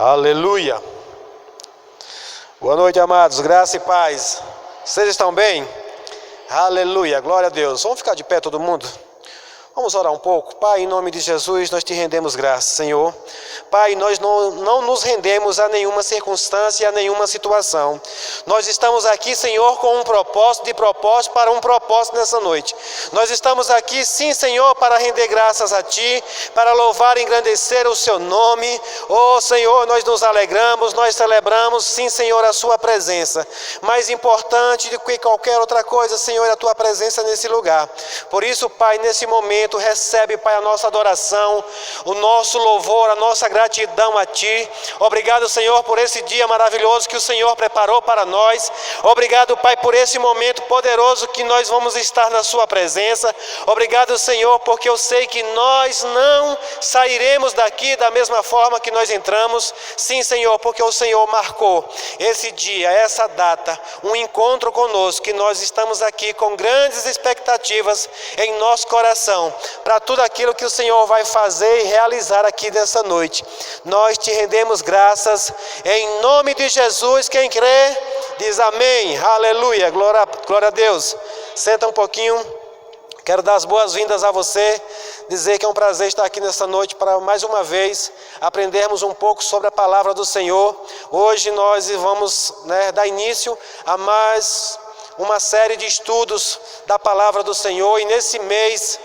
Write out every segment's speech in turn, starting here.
Aleluia. Boa noite, amados. Graça e paz. Vocês estão bem? Aleluia. Glória a Deus. Vamos ficar de pé todo mundo? Vamos orar um pouco. Pai, em nome de Jesus, nós te rendemos graça, Senhor. Pai, nós não nos rendemos a nenhuma circunstância, a nenhuma situação. Nós estamos aqui, Senhor, com um propósito, para um propósito nessa noite. Nós estamos aqui, sim, Senhor, para render graças a Ti, para louvar e engrandecer o Seu nome. Oh, Senhor, nós nos alegramos, nós celebramos, sim, Senhor, a Sua presença. Mais importante do que qualquer outra coisa, Senhor, é a Tua presença nesse lugar. Por isso, Pai, nesse momento, recebe, Pai, a nossa adoração, o nosso louvor, a nossa gratidão a Ti. Obrigado, Senhor, por esse dia maravilhoso que o Senhor preparou para nós. Obrigado, Pai, por esse momento poderoso que nós vamos estar na Sua presença. Obrigado, Senhor, porque eu sei que nós não sairemos daqui da mesma forma que nós entramos. Sim, Senhor, porque o Senhor marcou esse dia, essa data, um encontro conosco, que nós estamos aqui com grandes expectativas em nosso coração, para tudo aquilo que o Senhor vai fazer e realizar aqui nessa noite. Nós te rendemos graças, em nome de Jesus. Quem crê, diz amém, aleluia, glória a Deus. Senta um pouquinho, quero dar as boas-vindas a você, dizer que é um prazer estar aqui nessa noite para mais uma vez aprendermos um pouco sobre a palavra do Senhor. Hoje nós vamos dar início a mais uma série de estudos da palavra do Senhor, e nesse mês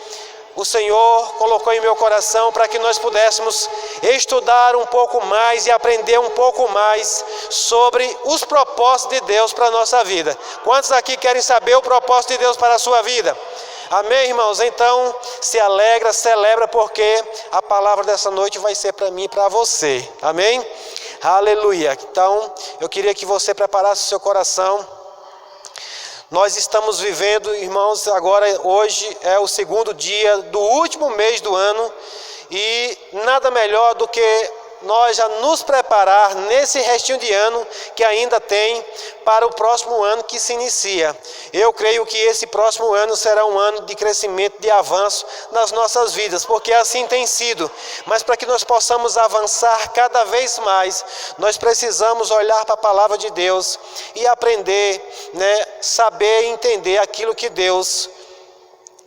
o Senhor colocou em meu coração para que nós pudéssemos estudar um pouco mais e aprender um pouco mais sobre os propósitos de Deus para a nossa vida. Quantos aqui querem saber o propósito de Deus para a sua vida? Amém, irmãos? Então, se alegra, celebra, porque a palavra dessa noite vai ser para mim e para você. Amém? Aleluia. Então, eu queria que você preparasse o seu coração. Nós estamos vivendo, irmãos, hoje é o segundo dia do último mês do ano, e nada melhor do que nós já nos preparar nesse restinho de ano que ainda tem para o próximo ano que se inicia. Eu creio que esse próximo ano será um ano de crescimento, de avanço nas nossas vidas, porque assim tem sido. Mas para que nós possamos avançar cada vez mais, nós precisamos olhar para a palavra de Deus e aprender, saber e entender aquilo que Deus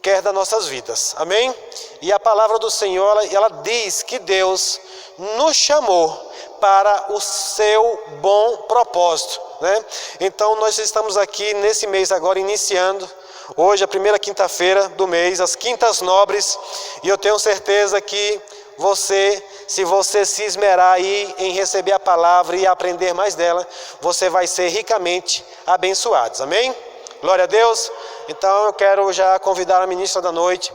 quer das nossas vidas. Amém? E a palavra do Senhor, ela diz que Deus nos chamou para o seu bom propósito, Então nós estamos aqui nesse mês agora iniciando, hoje a primeira quinta-feira do mês, as quintas nobres, e eu tenho certeza que se você se esmerar aí em receber a palavra e aprender mais dela, você vai ser ricamente abençoado. Amém? Glória a Deus. Então eu quero já convidar a ministra da noite.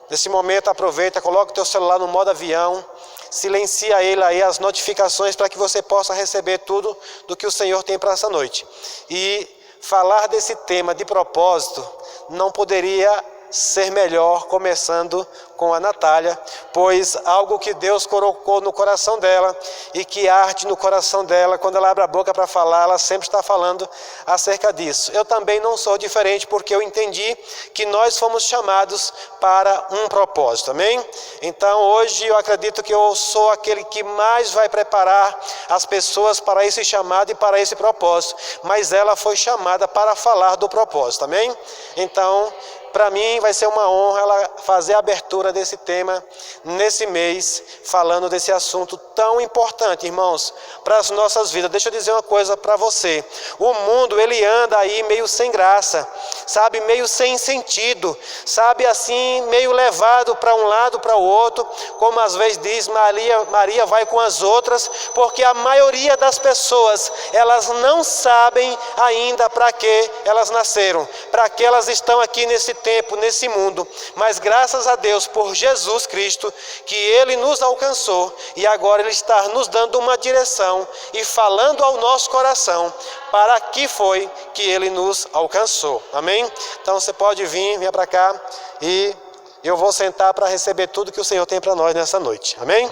Nesse momento aproveita, coloca o teu celular no modo avião, silencia ele aí, as notificações, para que você possa receber tudo do que o Senhor tem para essa noite. E falar desse tema de propósito não poderia ser melhor começando com a Natália, pois algo que Deus colocou no coração dela e que arde no coração dela, quando ela abre a boca para falar, ela sempre está falando acerca disso. Eu também não sou diferente, porque eu entendi que nós fomos chamados para um propósito, amém? Então hoje eu acredito que eu sou aquele que mais vai preparar as pessoas para esse chamado e para esse propósito, mas ela foi chamada para falar do propósito, amém? Então, para mim vai ser uma honra ela fazer a abertura desse tema nesse mês, falando desse assunto tão importante, irmãos, para as nossas vidas. Deixa eu dizer uma coisa para você: o mundo, ele anda aí meio sem graça, sabe, meio sem sentido, sabe, assim, meio levado para um lado, para o outro, como às vezes diz, Maria vai com as outras, porque a maioria das pessoas, elas não sabem ainda para que elas nasceram, para que elas estão aqui nesse tempo, nesse mundo. Mas graças a Deus por Jesus Cristo, que Ele nos alcançou, e agora Ele está nos dando uma direção e falando ao nosso coração para que foi que Ele nos alcançou. Amém? Então você pode vir para cá, e eu vou sentar para receber tudo que o Senhor tem para nós nessa noite. Amém?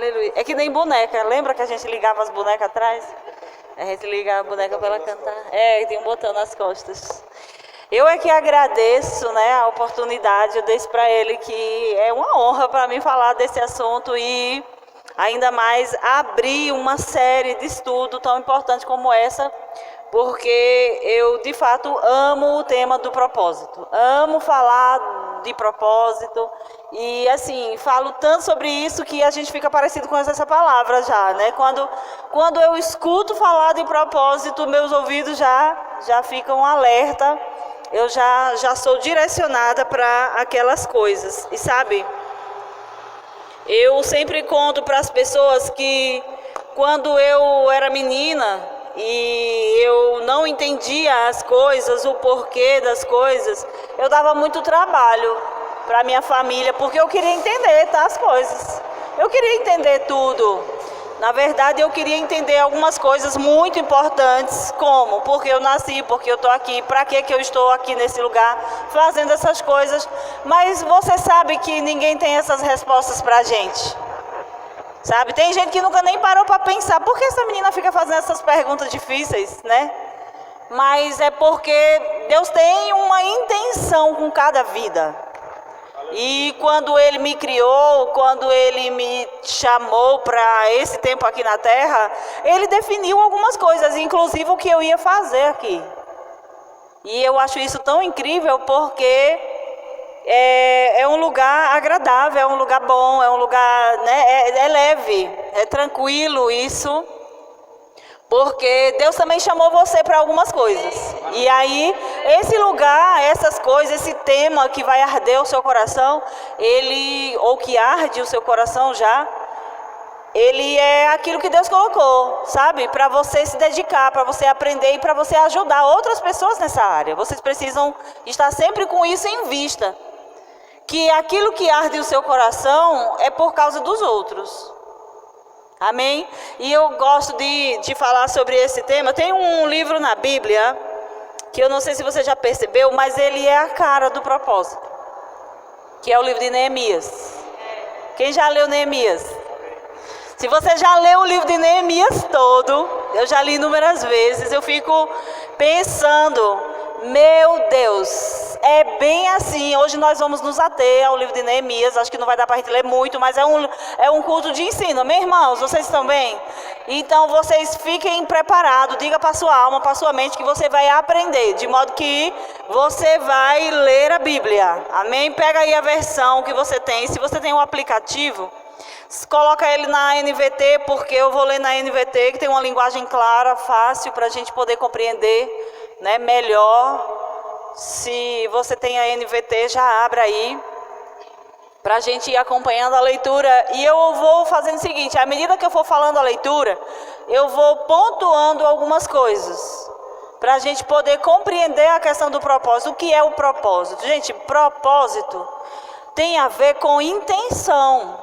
Aleluia. É que nem boneca. Lembra que a gente ligava as bonecas atrás? A gente ligava a boneca para ela cantar. Tem um botão nas costas. Eu é que agradeço, né, a oportunidade. Eu disse para ele que é uma honra para mim falar desse assunto e ainda mais abrir uma série de estudo tão importante como essa, porque eu de fato amo o tema do propósito. Amo falar de propósito e assim, falo tanto sobre isso que a gente fica parecido com essa palavra já, né? Quando eu escuto falar de propósito, meus ouvidos já ficam alerta. Eu já sou direcionada para aquelas coisas. E sabe, eu sempre conto para as pessoas que quando eu era menina e eu não entendia as coisas, o porquê das coisas, eu dava muito trabalho para minha família, porque eu queria entender, tá, as coisas. Eu queria entender tudo. Na verdade, eu queria entender algumas coisas muito importantes, como porque eu nasci, porque eu estou aqui, para que eu estou aqui nesse lugar, fazendo essas coisas. Mas você sabe que ninguém tem essas respostas para a gente. Sabe, tem gente que nunca nem parou para pensar, por que essa menina fica fazendo essas perguntas difíceis, né? Mas é porque Deus tem uma intenção com cada vida. E quando Ele me criou, quando Ele me chamou para esse tempo aqui na Terra, Ele definiu algumas coisas, inclusive o que eu ia fazer aqui. E eu acho isso tão incrível porque é um lugar agradável, é um lugar bom, é um lugar, né, é leve, é tranquilo isso. Porque Deus também chamou você para algumas coisas. E aí, esse lugar, essas coisas, esse tema que vai arder o seu coração, ou que arde o seu coração já, ele é aquilo que Deus colocou, sabe? Para você se dedicar, para você aprender e para você ajudar outras pessoas nessa área. Vocês precisam estar sempre com isso em vista. Que aquilo que arde o seu coração é por causa dos outros. Amém? E eu gosto de falar sobre esse tema. Tem um livro na Bíblia, que eu não sei se você já percebeu, mas ele é a cara do propósito. Que é o livro de Neemias. Quem já leu Neemias? Se você já leu o livro de Neemias todo, eu já li inúmeras vezes, eu fico pensando, meu Deus, é bem assim. Hoje nós vamos nos ater ao livro de Neemias. Acho que não vai dar para a gente ler muito, mas é um culto de ensino. Amém, irmãos? Vocês estão bem? Então vocês fiquem preparados. Diga para a sua alma, para a sua mente que você vai aprender. De modo que você vai ler a Bíblia. Amém? Pega aí a versão que você tem. Se você tem um aplicativo, coloca ele na NVT, porque eu vou ler na NVT, que tem uma linguagem clara, fácil para a gente poder compreender, né, melhor. Se você tem a NVT, já abre aí para a gente ir acompanhando a leitura. E eu vou fazendo o seguinte, à medida que eu for falando a leitura, eu vou pontuando algumas coisas para a gente poder compreender a questão do propósito. O que é o propósito? Gente, propósito tem a ver com intenção.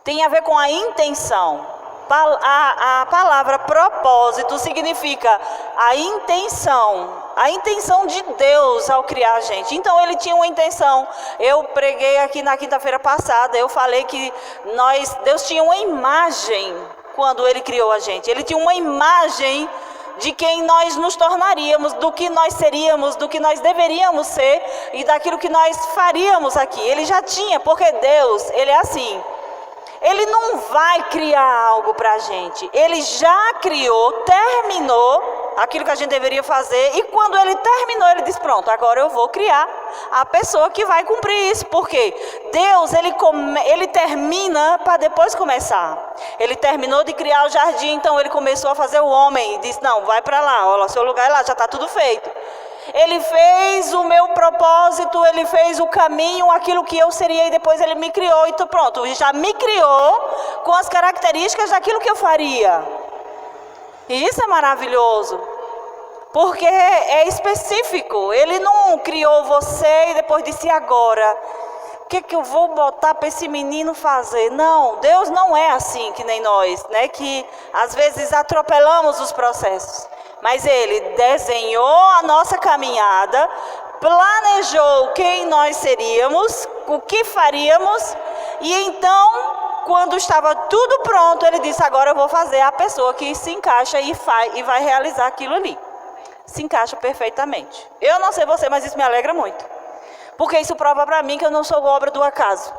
Tem a ver com a intenção. A palavra propósito significa a intenção de Deus ao criar a gente. Então ele tinha uma intenção. Eu preguei aqui na quinta-feira passada, eu falei que Deus tinha uma imagem quando ele criou a gente. Ele tinha uma imagem de quem nós nos tornaríamos, do que nós seríamos, do que nós deveríamos ser e daquilo que nós faríamos aqui. Ele já tinha, porque Deus, ele é assim. Ele não vai criar algo para a gente. Ele já criou, terminou aquilo que a gente deveria fazer. E quando ele terminou, ele diz, pronto, agora eu vou criar a pessoa que vai cumprir isso. Porque Deus, ele termina para depois começar. Ele terminou de criar o jardim, então ele começou a fazer o homem. E disse, não, vai para lá, olha, seu lugar é lá, já está tudo feito. Ele fez o meu propósito, ele fez o caminho, aquilo que eu seria, e depois ele me criou. Então pronto, já me criou com as características daquilo que eu faria. E isso é maravilhoso, porque é específico. Ele não criou você e depois disse, agora, o que eu vou botar para esse menino fazer? Não, Deus não é assim que nem nós, né? Que às vezes atropelamos os processos. Mas ele desenhou a nossa caminhada, planejou quem nós seríamos, o que faríamos, e então quando estava tudo pronto, ele disse, agora eu vou fazer a pessoa que se encaixa e vai realizar aquilo ali. Se encaixa perfeitamente. Eu não sei você, mas isso me alegra muito. Porque isso prova para mim que eu não sou obra do acaso.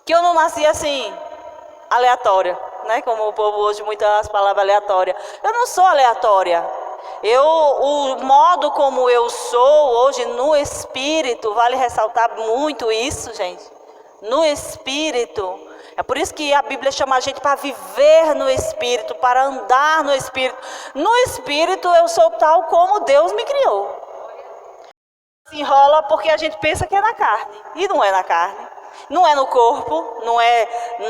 Que eu não nasci assim, aleatória, né? Como o povo hoje, muitas palavras aleatórias. Eu não sou aleatória. O modo como eu sou hoje no Espírito, vale ressaltar muito isso, gente. No Espírito. É por isso que a Bíblia chama a gente para viver no Espírito, para andar no Espírito. No Espírito eu sou tal como Deus me criou. Se enrola porque a gente pensa que é na carne. E não é na carne. Não é no corpo, não é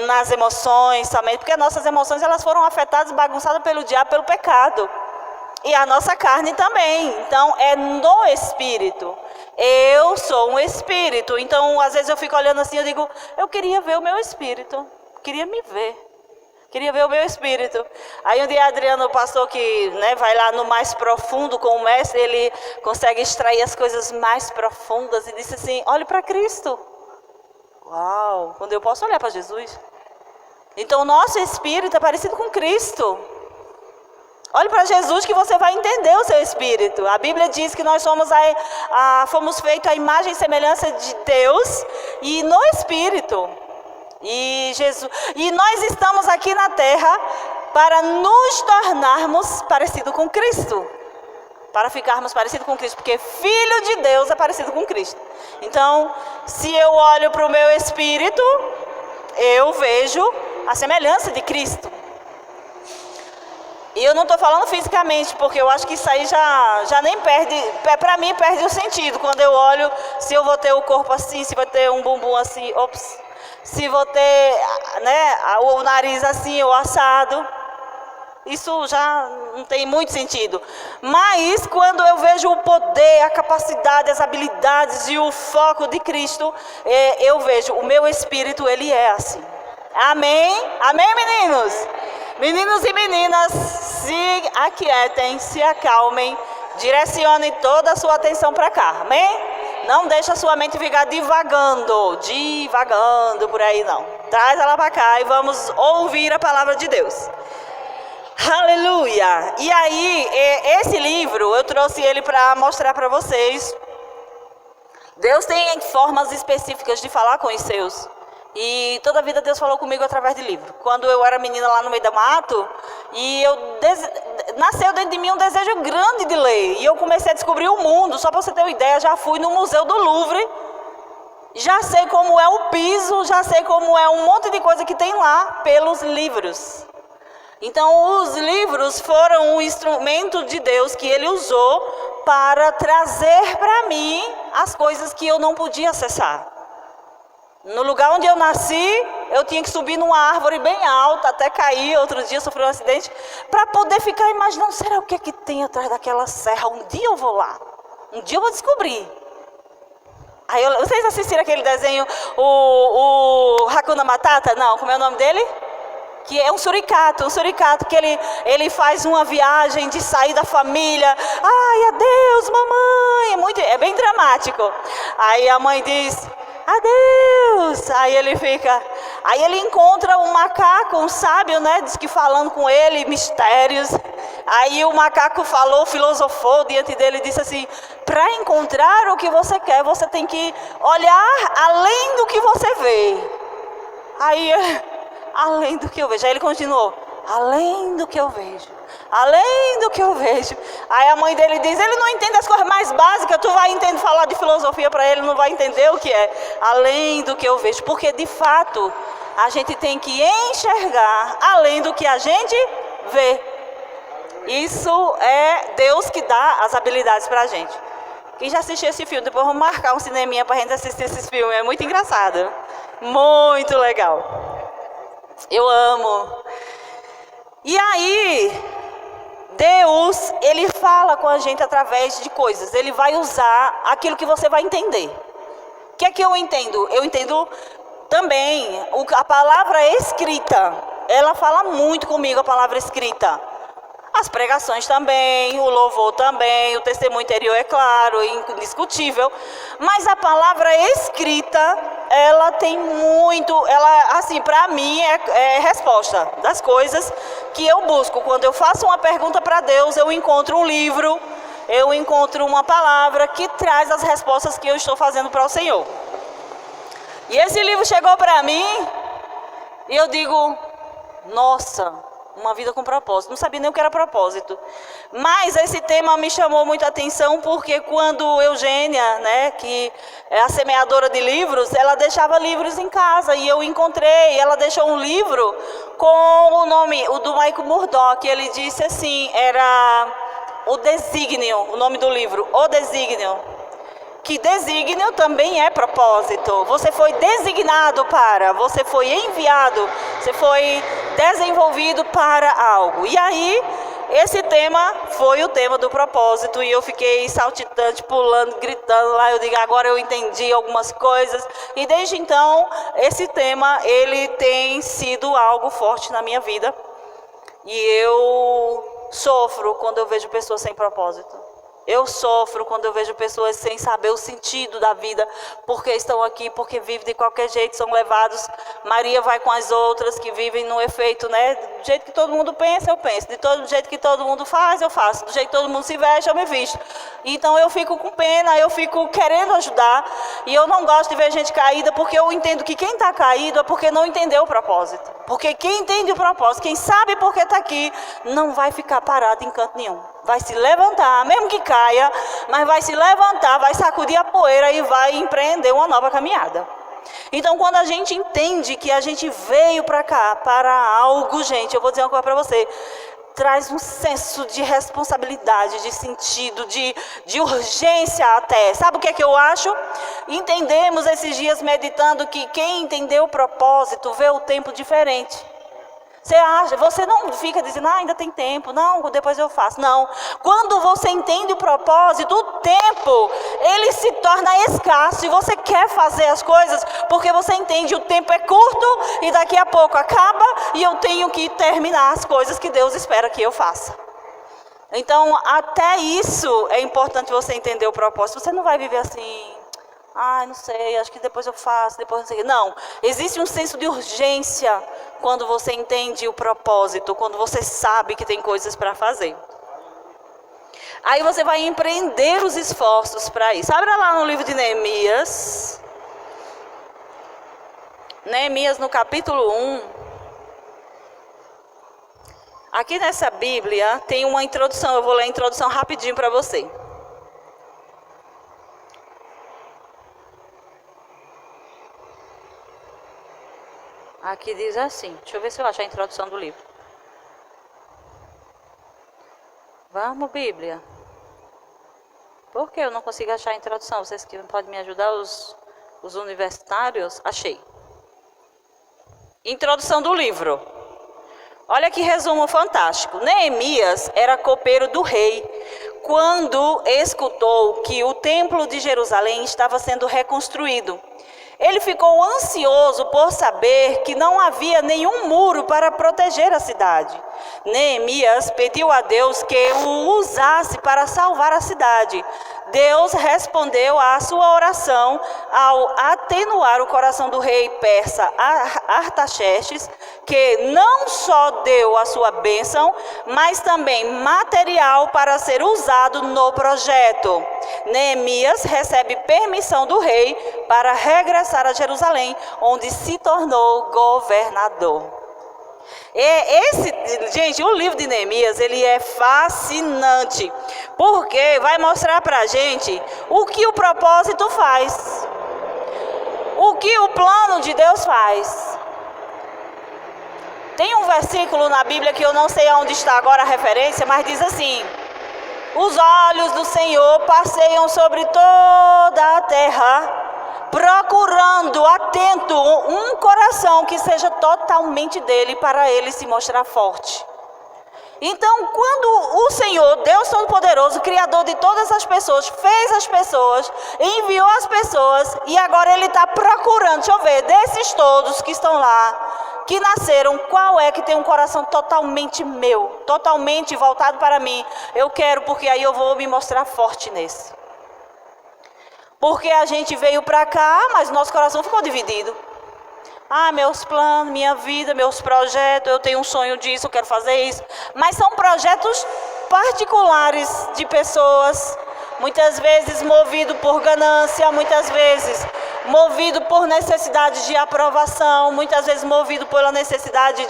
nas emoções somente. Porque as nossas emoções elas foram afetadas, bagunçadas pelo diabo, pelo pecado. E a nossa carne também. Então é no Espírito. Eu sou um Espírito. Então às vezes eu fico olhando assim, eu digo, eu queria ver o meu Espírito. Queria me ver. Queria ver o meu Espírito. Aí um dia Adriano, o pastor que vai lá no mais profundo com o mestre, ele consegue extrair as coisas mais profundas e disse assim, olhe para Cristo. Uau, quando eu posso olhar para Jesus. Então o nosso Espírito é parecido com Cristo. Olhe para Jesus que você vai entender o seu Espírito. A Bíblia diz que nós fomos feitos à imagem e semelhança de Deus e no Espírito. E nós estamos aqui na terra para nos tornarmos parecidos com Cristo. Para ficarmos parecidos com Cristo. Porque Filho de Deus é parecido com Cristo. Então, se eu olho para o meu Espírito, eu vejo a semelhança de Cristo. E eu não estou falando fisicamente, porque eu acho que isso aí já nem perde, para mim perde o sentido. Quando eu olho, se eu vou ter o corpo assim, se vou ter um bumbum assim, se vou ter o nariz assim ou assado, isso já não tem muito sentido. Mas quando eu vejo o poder, a capacidade, as habilidades e o foco de Cristo, eu vejo o meu espírito, ele é assim. Amém? Amém, meninos? Meninos e meninas, se aquietem, se acalmem, direcionem toda a sua atenção para cá, amém? Não deixa a sua mente ficar divagando por aí não. Traz ela para cá e vamos ouvir a palavra de Deus. Aleluia! E aí, esse livro, eu trouxe ele para mostrar para vocês. Deus tem formas específicas de falar com os seus. E toda a vida Deus falou comigo através de livro. Quando eu era menina lá no meio do mato, e nasceu dentro de mim um desejo grande de ler. E eu comecei a descobrir o mundo. Só para você ter uma ideia, já fui no Museu do Louvre. Já sei como é o piso, já sei como é um monte de coisa que tem lá pelos livros. Então os livros foram um instrumento de Deus que Ele usou para trazer para mim as coisas que eu não podia acessar. No lugar onde eu nasci, eu tinha que subir numa árvore bem alta, até cair, outro dia sofri um acidente, para poder ficar imaginando, será o que é que tem atrás daquela serra? Um dia eu vou lá, um dia eu vou descobrir. Aí vocês assistiram aquele desenho, o Hakuna Matata? Não, como é o nome dele? Que é um suricato que ele faz uma viagem de sair da família. Ai, adeus, mamãe. É bem dramático. Aí a mãe diz, adeus. Aí ele encontra um macaco, um sábio, diz que falando com ele, mistérios. Aí o macaco filosofou diante dele e disse assim, para encontrar o que você quer, você tem que olhar além do que você vê. Aí, além do que eu vejo. Aí ele continuou, além do que eu vejo. Além do que eu vejo. Aí a mãe dele diz, ele não entende as coisas mais básicas, tu vai entender falar de filosofia para ele, não vai entender o que é. Além do que eu vejo. Porque de fato, a gente tem que enxergar além do que a gente vê. Isso é Deus que dá as habilidades para a gente. Quem já assistiu esse filme, depois vamos marcar um cineminha para a gente assistir esse filme. É muito engraçado. Muito legal. Eu amo. E aí, Deus, Ele fala com a gente através de coisas. Ele vai usar aquilo que você vai entender. O que é que eu entendo? Eu entendo também a palavra escrita. Ela fala muito comigo, a palavra escrita. As pregações também, o louvor também, o testemunho interior é claro, indiscutível. Mas a escrita, ela tem muito, ela, assim, para mim é resposta das coisas que eu busco. Quando eu faço uma pergunta para Deus, eu encontro um livro, eu encontro uma palavra que traz as respostas que eu estou fazendo para o Senhor. E esse livro chegou para mim e eu digo, nossa, uma vida com propósito. Não sabia nem o que era propósito. Mas esse tema me chamou muita atenção porque quando Eugênia, né, que é a semeadora de livros, ela deixava livros em casa e eu encontrei, ela deixou um livro com o nome, o do Michael Murdock. Ele disse assim, era O Desígnio, o nome do livro, O Desígnio. Que desígnio também é propósito. Você foi designado para, você foi enviado, você foi desenvolvido para algo. E aí, esse tema foi o tema do propósito e eu fiquei saltitante, pulando, gritando lá. Eu digo, agora eu entendi algumas coisas. E desde então, esse tema, ele tem sido algo forte na minha vida. E eu sofro quando eu vejo pessoas sem propósito. Eu sofro quando eu vejo pessoas sem saber o sentido da vida, porque estão aqui, porque vivem de qualquer jeito, são levados. Maria vai com as outras que vivem no efeito, né? Do jeito que todo mundo pensa, eu penso. Do jeito que todo mundo faz, eu faço. Do jeito que todo mundo se veste, eu me visto. Então eu fico com pena, eu fico querendo ajudar. E eu não gosto de ver gente caída, porque eu entendo que quem está caído é porque não entendeu o propósito. Porque quem entende o propósito, quem sabe por que está aqui, não vai ficar parado em canto nenhum. Vai se levantar, mesmo que caia, mas vai se levantar, vai sacudir a poeira e vai empreender uma nova caminhada. Então, quando a gente entende que a gente veio para cá, para algo, gente, eu vou dizer uma coisa para você, traz um senso de responsabilidade, de sentido, de urgência até. Sabe o que é que eu acho? Entendemos esses dias meditando que quem entendeu o propósito vê o tempo diferente. Você não fica dizendo, ainda tem tempo, não, depois eu faço. Não, quando você entende o propósito, o tempo, ele se torna escasso e você quer fazer as coisas porque você entende, o tempo é curto e daqui a pouco acaba e eu tenho que terminar as coisas que Deus espera que eu faça. Então, até isso é importante você entender o propósito. Você não vai viver assim, não sei, acho que depois eu faço, depois não sei. Não, existe um senso de urgência quando você entende o propósito, quando você sabe que tem coisas para fazer. Aí você vai empreender os esforços para isso. Abra lá no livro de Neemias. Neemias no capítulo 1. Aqui nessa Bíblia tem uma introdução, eu vou ler a introdução rapidinho para você. Aqui diz assim, deixa eu ver se eu acho a introdução do livro. Vamos, Bíblia. Por que eu não consigo achar a introdução? Vocês que podem me ajudar, os universitários? Achei. Introdução do livro. Olha que resumo fantástico. Neemias era copeiro do rei quando escutou que o templo de Jerusalém estava sendo reconstruído. Ele ficou ansioso por saber que não havia nenhum muro para proteger a cidade. Neemias pediu a Deus que o usasse para salvar a cidade. Deus respondeu à sua oração ao atenuar o coração do rei persa Artaxerxes, que não só deu a sua bênção, mas também material para ser usado no projeto. Neemias recebe permissão do rei para regressar a Jerusalém, onde se tornou governador. Gente, o livro de Neemias, ele é fascinante, porque vai mostrar pra gente o que o propósito faz, o que o plano de Deus faz. Tem um versículo na Bíblia que eu não sei onde está agora a referência, mas diz assim: os olhos do Senhor passeiam sobre toda a terra, procurando, atento, um coração que seja totalmente dele, para ele se mostrar forte. Então, quando o Senhor, Deus Todo-Poderoso, Criador de todas as pessoas, fez as pessoas, enviou as pessoas, e agora Ele está procurando, deixa eu ver, desses todos que estão lá, que nasceram, qual é que tem um coração totalmente meu, totalmente voltado para mim? Eu quero, porque aí eu vou me mostrar forte nesse. Porque a gente veio para cá, mas nosso coração ficou dividido. Meus planos, minha vida, meus projetos, eu tenho um sonho disso, eu quero fazer isso. Mas são projetos particulares de pessoas, muitas vezes movido por ganância, muitas vezes movido por necessidade de aprovação, muitas vezes movido pela necessidade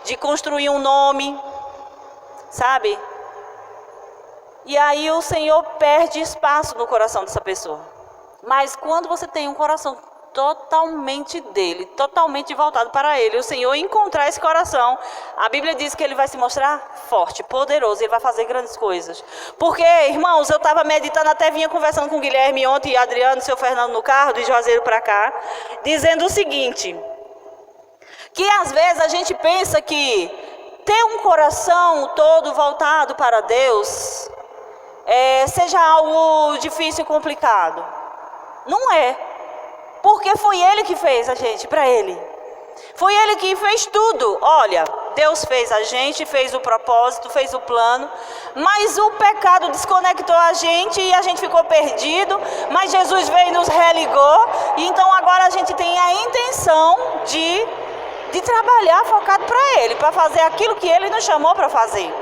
de construir um nome, sabe? E aí o Senhor perde espaço no coração dessa pessoa. Mas quando você tem um coração totalmente dele, totalmente voltado para ele, o Senhor encontrar esse coração, a Bíblia diz que ele vai se mostrar forte, poderoso, ele vai fazer grandes coisas. Porque, irmãos, eu estava meditando, até vinha conversando com o Guilherme ontem e Adriano, seu Fernando no carro, de Juazeiro para cá, dizendo o seguinte, que às vezes a gente pensa que ter um coração todo voltado para Deus seja algo difícil e complicado. Não é. Porque foi Ele que fez a gente para Ele. Foi Ele que fez tudo. Olha, Deus fez a gente, fez o propósito, fez o plano. Mas o pecado desconectou a gente e a gente ficou perdido. Mas Jesus veio e nos religou. E então agora a gente tem a intenção de trabalhar focado para Ele. Para fazer aquilo que Ele nos chamou para fazer.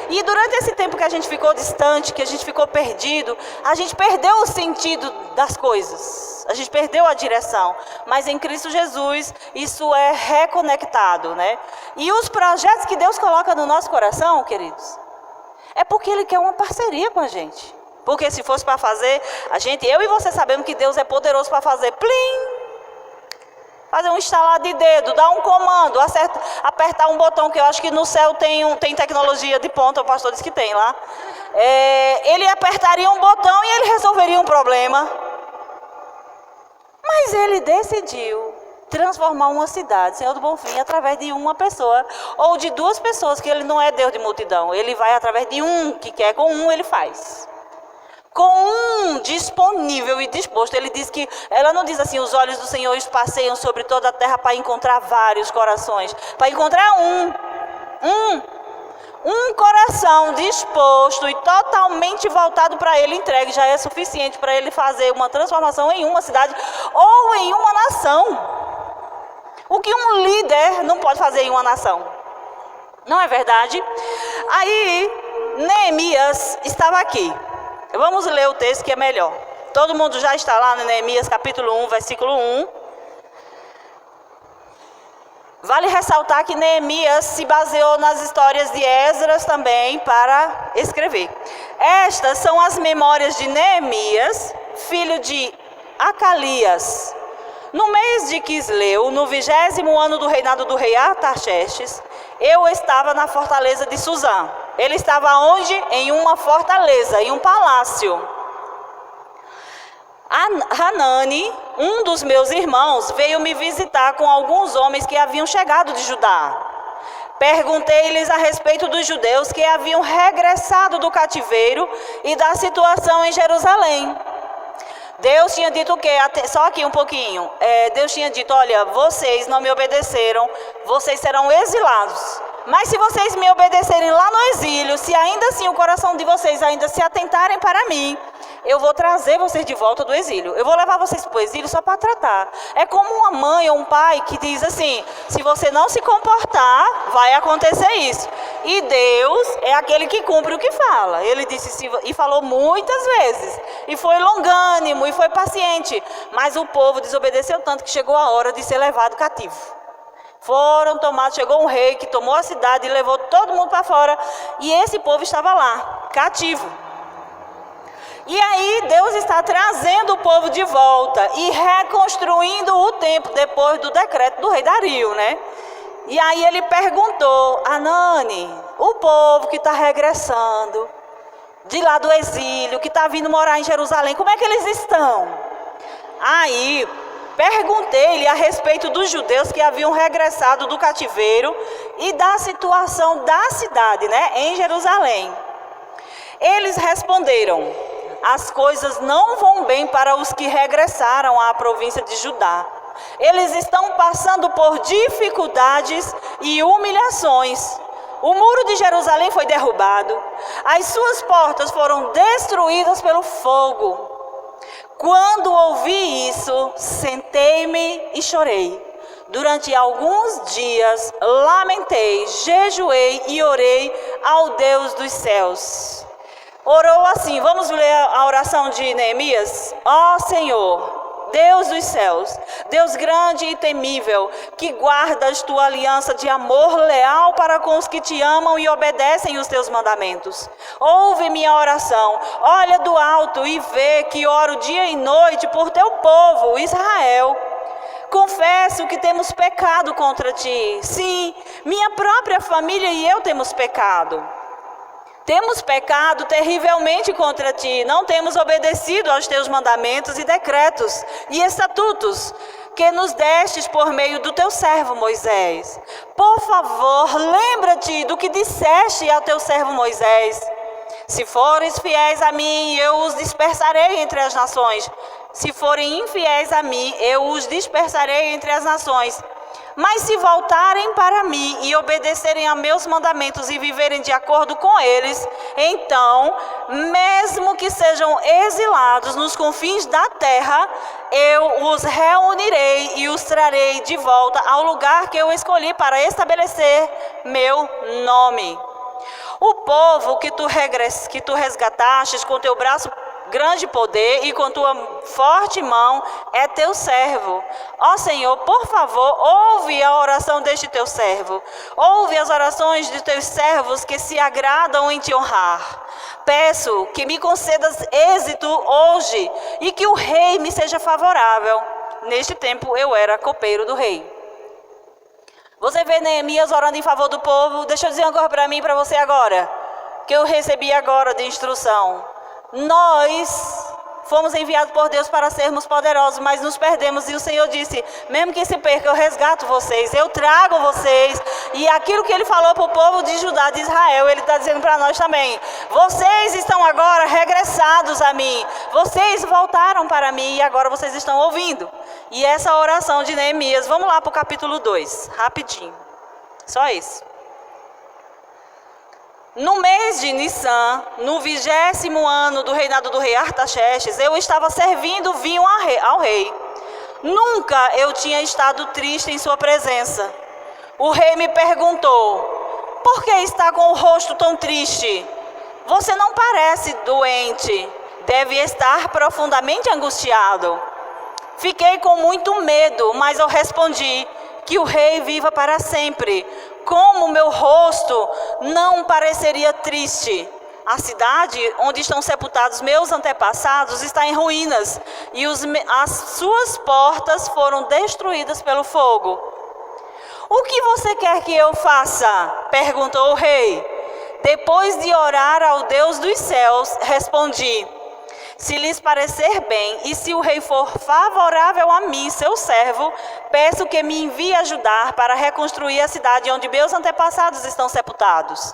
E durante esse tempo que a gente ficou distante, que a gente ficou perdido, a gente perdeu o sentido das coisas. A gente perdeu a direção. Mas em Cristo Jesus, isso é reconectado, né? E os projetos que Deus coloca no nosso coração, queridos, é porque Ele quer uma parceria com a gente. Porque se fosse para fazer, eu e você sabemos que Deus é poderoso para fazer plim! Fazer um estalar de dedo, dar um comando, apertar um botão, que eu acho que no céu tem tecnologia de ponta, o pastor disse que tem lá. Ele apertaria um botão e ele resolveria um problema. Mas ele decidiu transformar uma cidade, Senhor do Bonfim, através de uma pessoa, ou de duas pessoas, que ele não é Deus de multidão. Ele vai através de um que quer, com um ele faz. Com um disponível e disposto. Ele diz que, ela não diz assim, os olhos do Senhor passeiam sobre toda a terra para encontrar vários corações. Para encontrar um coração disposto e totalmente voltado para Ele, entregue, já é suficiente para Ele fazer uma transformação em uma cidade ou em uma nação. O que um líder não pode fazer em uma nação. Não é verdade? Aí, Neemias estava aqui. Vamos ler o texto que é melhor. Todo mundo já está lá no Neemias capítulo 1, versículo 1. Vale ressaltar que Neemias se baseou nas histórias de Esdras também para escrever. Estas são as memórias de Neemias, filho de Acalias. No mês de Quisleu, no 20º ano do reinado do rei Artaxerxes, eu estava na fortaleza de Suzã. Ele estava onde? Em uma fortaleza, em um palácio. Hanani, um dos meus irmãos, veio me visitar com alguns homens que haviam chegado de Judá. Perguntei-lhes a respeito dos judeus que haviam regressado do cativeiro e da situação em Jerusalém. Deus tinha dito o quê? Só aqui um pouquinho. Deus tinha dito, olha, vocês não me obedeceram, vocês serão exilados. Mas se vocês me obedecerem lá no exílio, se ainda assim o coração de vocês ainda se atentarem para mim, eu vou trazer vocês de volta do exílio. Eu vou levar vocês para o exílio só para tratar. É como uma mãe ou um pai que diz assim, se você não se comportar, vai acontecer isso. E Deus é aquele que cumpre o que fala. Ele disse e falou muitas vezes. E foi longânimo e foi paciente. Mas o povo desobedeceu tanto que chegou a hora de ser levado cativo. Foram tomados, chegou um rei que tomou a cidade e levou todo mundo para fora. E esse povo estava lá, cativo. E aí Deus está trazendo o povo de volta e reconstruindo o templo depois do decreto do rei Dario, né? E aí ele perguntou, Hanani, o povo que está regressando de lá do exílio, que está vindo morar em Jerusalém, como é que eles estão? Aí perguntei-lhe a respeito dos judeus que haviam regressado do cativeiro e da situação da cidade, né, em Jerusalém. Eles responderam, as coisas não vão bem para os que regressaram à província de Judá. Eles estão passando por dificuldades e humilhações. O muro de Jerusalém foi derrubado. As suas portas foram destruídas pelo fogo. Quando ouvi isso, sentei-me e chorei. Durante alguns dias, lamentei, jejuei e orei ao Deus dos céus. Orou assim, vamos ler a oração de Neemias? Ó Senhor, Deus dos céus, Deus grande e temível, que guardas tua aliança de amor leal para com os que te amam e obedecem os teus mandamentos. Ouve minha oração, olha do alto e vê que oro dia e noite por teu povo, Israel. Confesso que temos pecado contra ti. Sim, minha própria família e eu temos pecado. Temos pecado terrivelmente contra ti, não temos obedecido aos teus mandamentos e decretos e estatutos que nos destes por meio do teu servo Moisés. Por favor, lembra-te do que disseste ao teu servo Moisés. Se fores fiéis a mim, eu os dispersarei entre as nações. Se forem infiéis a mim, eu os dispersarei entre as nações. Mas se voltarem para mim e obedecerem a meus mandamentos e viverem de acordo com eles, então, mesmo que sejam exilados nos confins da terra, eu os reunirei e os trarei de volta ao lugar que eu escolhi para estabelecer meu nome. O povo que tu resgatastes com teu braço grande poder e com tua forte mão é teu servo. Ó Senhor, por favor, ouve a oração deste teu servo. Ouve as orações de teus servos que se agradam em te honrar. Peço que me concedas êxito hoje e que o rei me seja favorável. Neste tempo eu era copeiro do rei. Você vê Neemias orando em favor do povo? Deixa eu dizer uma coisa para mim e para você agora, que eu recebi agora de instrução. Nós fomos enviados por Deus para sermos poderosos, mas nos perdemos. E o Senhor disse, mesmo que se perca, eu resgato vocês, eu trago vocês. E aquilo que Ele falou para o povo de Judá, de Israel, Ele está dizendo para nós também. Vocês estão agora regressados a mim. Vocês voltaram para mim e agora vocês estão ouvindo. E essa oração de Neemias, vamos lá para o capítulo 2, rapidinho. Só isso. No mês de Nissan, no 20º ano do reinado do rei Artaxerxes, eu estava servindo vinho ao rei. Nunca eu tinha estado triste em sua presença. O rei me perguntou, por que está com o rosto tão triste? Você não parece doente, deve estar profundamente angustiado. Fiquei com muito medo, mas eu respondi, que o rei viva para sempre. Como meu rosto não pareceria triste? A cidade onde estão sepultados meus antepassados está em ruínas e as suas portas foram destruídas pelo fogo. O que você quer que eu faça? Perguntou o rei. Depois de orar ao Deus dos céus, respondi, se lhes parecer bem e se o rei for favorável a mim, seu servo, peço que me envie ajudar para reconstruir a cidade onde meus antepassados estão sepultados.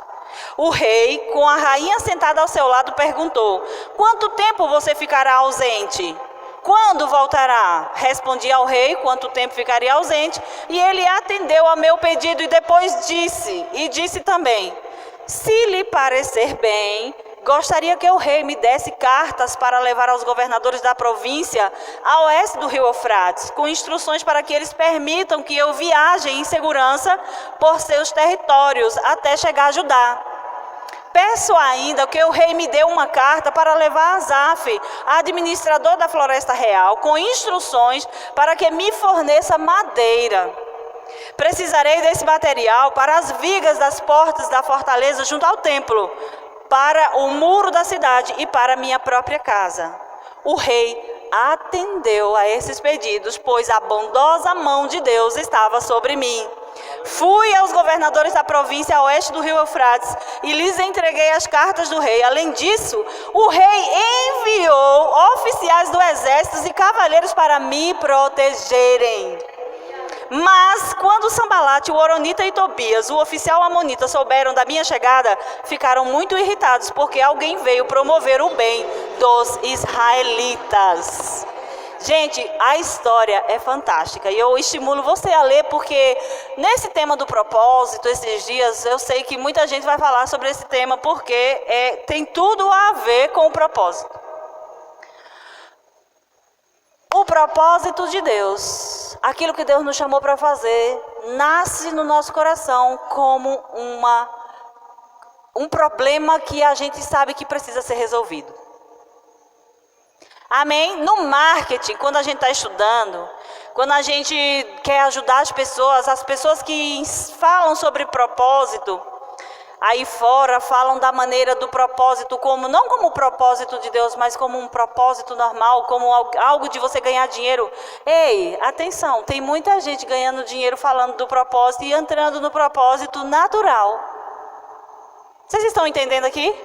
O rei, com a rainha sentada ao seu lado, perguntou, quanto tempo você ficará ausente? Quando voltará? Respondi ao rei quanto tempo ficaria ausente, e ele atendeu ao meu pedido e depois disse também, se lhe parecer bem, gostaria que o rei me desse cartas para levar aos governadores da província a oeste do rio Eufrates, com instruções para que eles permitam que eu viaje em segurança por seus territórios até chegar a Judá. Peço ainda que o rei me dê uma carta para levar a Asaf, administrador da floresta real, com instruções para que me forneça madeira. Precisarei desse material para as vigas das portas da fortaleza junto ao templo, para o muro da cidade e para minha própria casa. O rei atendeu a esses pedidos, pois a bondosa mão de Deus estava sobre mim. Fui aos governadores da província a oeste do rio Eufrates e lhes entreguei as cartas do rei. Além disso, o rei enviou oficiais do exército e cavaleiros para me protegerem. Mas quando Sambalate, o Horonita e Tobias, o oficial amonita, souberam da minha chegada, ficaram muito irritados, porque alguém veio promover o bem dos israelitas. Gente, a história é fantástica e eu estimulo você a ler, porque nesse tema do propósito, esses dias, eu sei que muita gente vai falar sobre esse tema, porque tem tudo a ver com o propósito. O propósito de Deus, aquilo que Deus nos chamou para fazer, nasce no nosso coração como um problema que a gente sabe que precisa ser resolvido. Amém? No marketing, quando a gente está estudando, quando a gente quer ajudar as pessoas que falam sobre propósito, aí fora falam da maneira do propósito, não como o propósito de Deus, mas como um propósito normal, como algo de você ganhar dinheiro. Ei, atenção, tem muita gente ganhando dinheiro falando do propósito e entrando no propósito natural. Vocês estão entendendo aqui?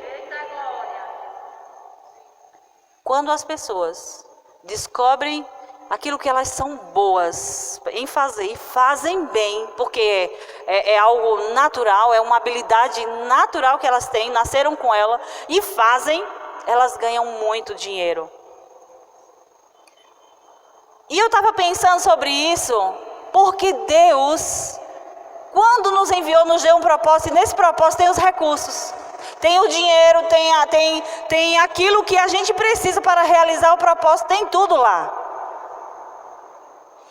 Quando as pessoas descobrem aquilo que elas são boas em fazer e fazem bem, porque é algo natural, é uma habilidade natural que elas têm, nasceram com ela e fazem, elas ganham muito dinheiro. E eu estava pensando sobre isso, porque Deus, quando nos enviou, nos deu um propósito, e nesse propósito tem os recursos. Tem o dinheiro, tem aquilo que a gente precisa para realizar o propósito, tem tudo lá.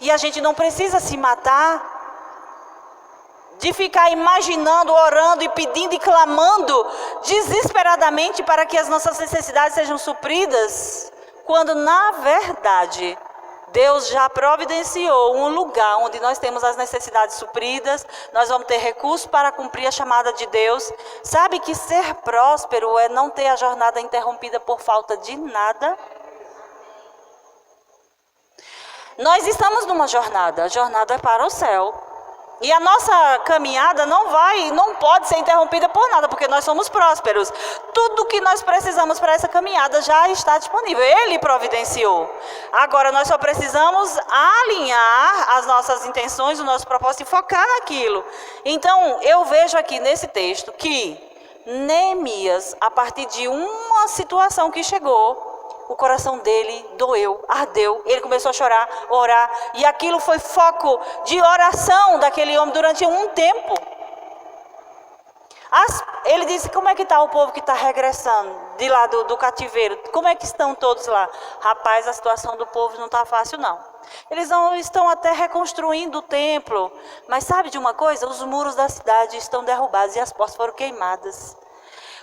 E a gente não precisa se matar de ficar imaginando, orando e pedindo e clamando desesperadamente para que as nossas necessidades sejam supridas, quando na verdade Deus já providenciou um lugar onde nós temos as necessidades supridas, nós vamos ter recursos para cumprir a chamada de Deus. Sabe que ser próspero é não ter a jornada interrompida por falta de nada? Nós estamos numa jornada, a jornada é para o céu. E a nossa caminhada não pode ser interrompida por nada, porque nós somos prósperos. Tudo que nós precisamos para essa caminhada já está disponível. Ele providenciou. Agora nós só precisamos alinhar as nossas intenções, o nosso propósito e focar naquilo. Então eu vejo aqui nesse texto que Neemias, a partir de uma situação que chegou, o coração dele doeu, ardeu, ele começou a chorar, orar, e aquilo foi foco de oração daquele homem durante um tempo. Ele disse: como é que está o povo que está regressando de lá do cativeiro? Como é que estão todos lá? Rapaz, a situação do povo não está fácil não. Eles não estão até reconstruindo o templo, mas sabe de uma coisa? Os muros da cidade estão derrubados e as portas foram queimadas.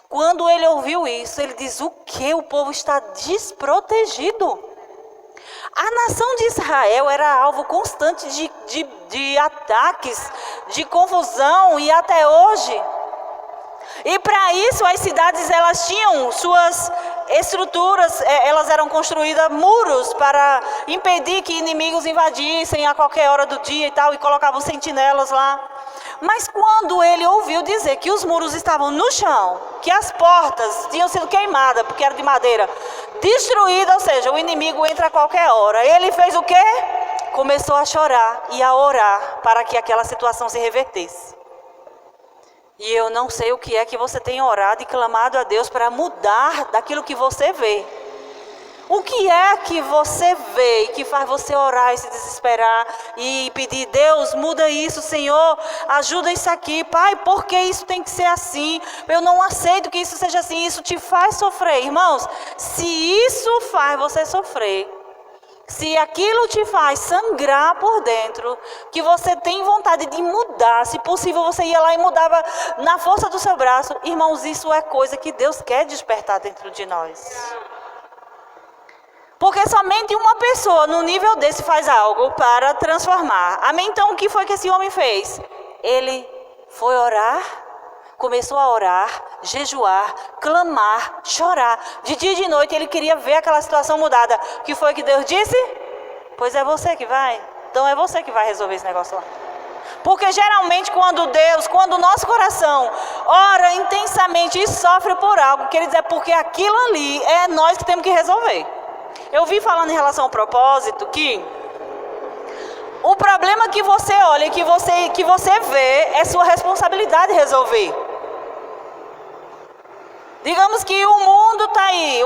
Quando ele ouviu isso, ele diz: o que? O povo está desprotegido. A nação de Israel era alvo constante de ataques, de confusão, e até hoje. E para isso as cidades, elas tinham suas estruturas, elas eram construídas muros para impedir que inimigos invadissem a qualquer hora do dia e tal, e colocavam sentinelas lá. Mas quando ele ouviu dizer que os muros estavam no chão, que as portas tinham sido queimadas, porque eram de madeira, destruídas, ou seja, o inimigo entra a qualquer hora, ele fez o quê? Começou a chorar e a orar para que aquela situação se revertesse. E eu não sei o que é que você tem orado e clamado a Deus para mudar daquilo que você vê. O que é que você vê e que faz você orar e se desesperar e pedir: Deus, muda isso, Senhor, ajuda isso aqui, Pai, por que isso tem que ser assim? Eu não aceito que isso seja assim, isso te faz sofrer. Irmãos, se isso faz você sofrer, se aquilo te faz sangrar por dentro, que você tem vontade de mudar, se possível você ia lá e mudava na força do seu braço, irmãos, isso é coisa que Deus quer despertar dentro de nós. Porque somente uma pessoa no nível desse faz algo para transformar. Amém? Então o que foi que esse homem fez? Ele foi orar, começou a orar, jejuar, clamar, chorar. De dia e de noite ele queria ver aquela situação mudada. O que foi que Deus disse? Pois é você que vai. Então é você que vai resolver esse negócio lá. Porque geralmente quando o nosso coração ora intensamente e sofre por algo, quer dizer, porque aquilo ali é nós que temos que resolver. Eu vi falando em relação ao propósito que o problema que você olha e que você vê é sua responsabilidade resolver. Digamos que o mundo está aí,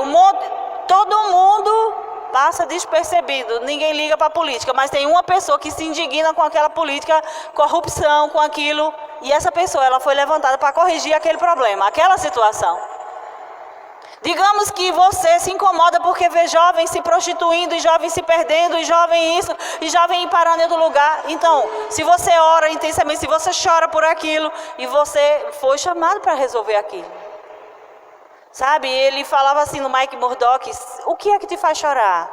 todo mundo passa despercebido, ninguém liga para a política, mas tem uma pessoa que se indigna com aquela política, corrupção, com aquilo, e essa pessoa ela foi levantada para corrigir aquele problema, aquela situação. Digamos que você se incomoda porque vê jovens se prostituindo, e jovens se perdendo, e jovem isso, e jovem parando em outro lugar. Então, se você ora intensamente, se você chora por aquilo, e você foi chamado para resolver aquilo. Sabe, ele falava assim no Mike Murdock, o que é que te faz chorar?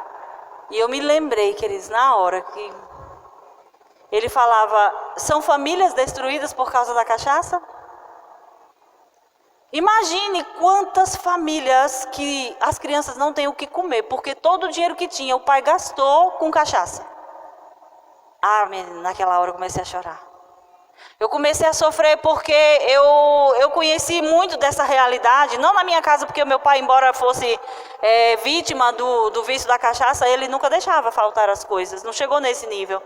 E eu me lembrei, queridos, na hora que ele falava, são famílias destruídas por causa da cachaça? Imagine quantas famílias que as crianças não têm o que comer, porque todo o dinheiro que tinha o pai gastou com cachaça. Ah, naquela hora eu comecei a chorar. Eu comecei a sofrer porque eu conheci muito dessa realidade, não na minha casa, porque o meu pai, embora fosse vítima do vício da cachaça, ele nunca deixava faltar as coisas, não chegou nesse nível.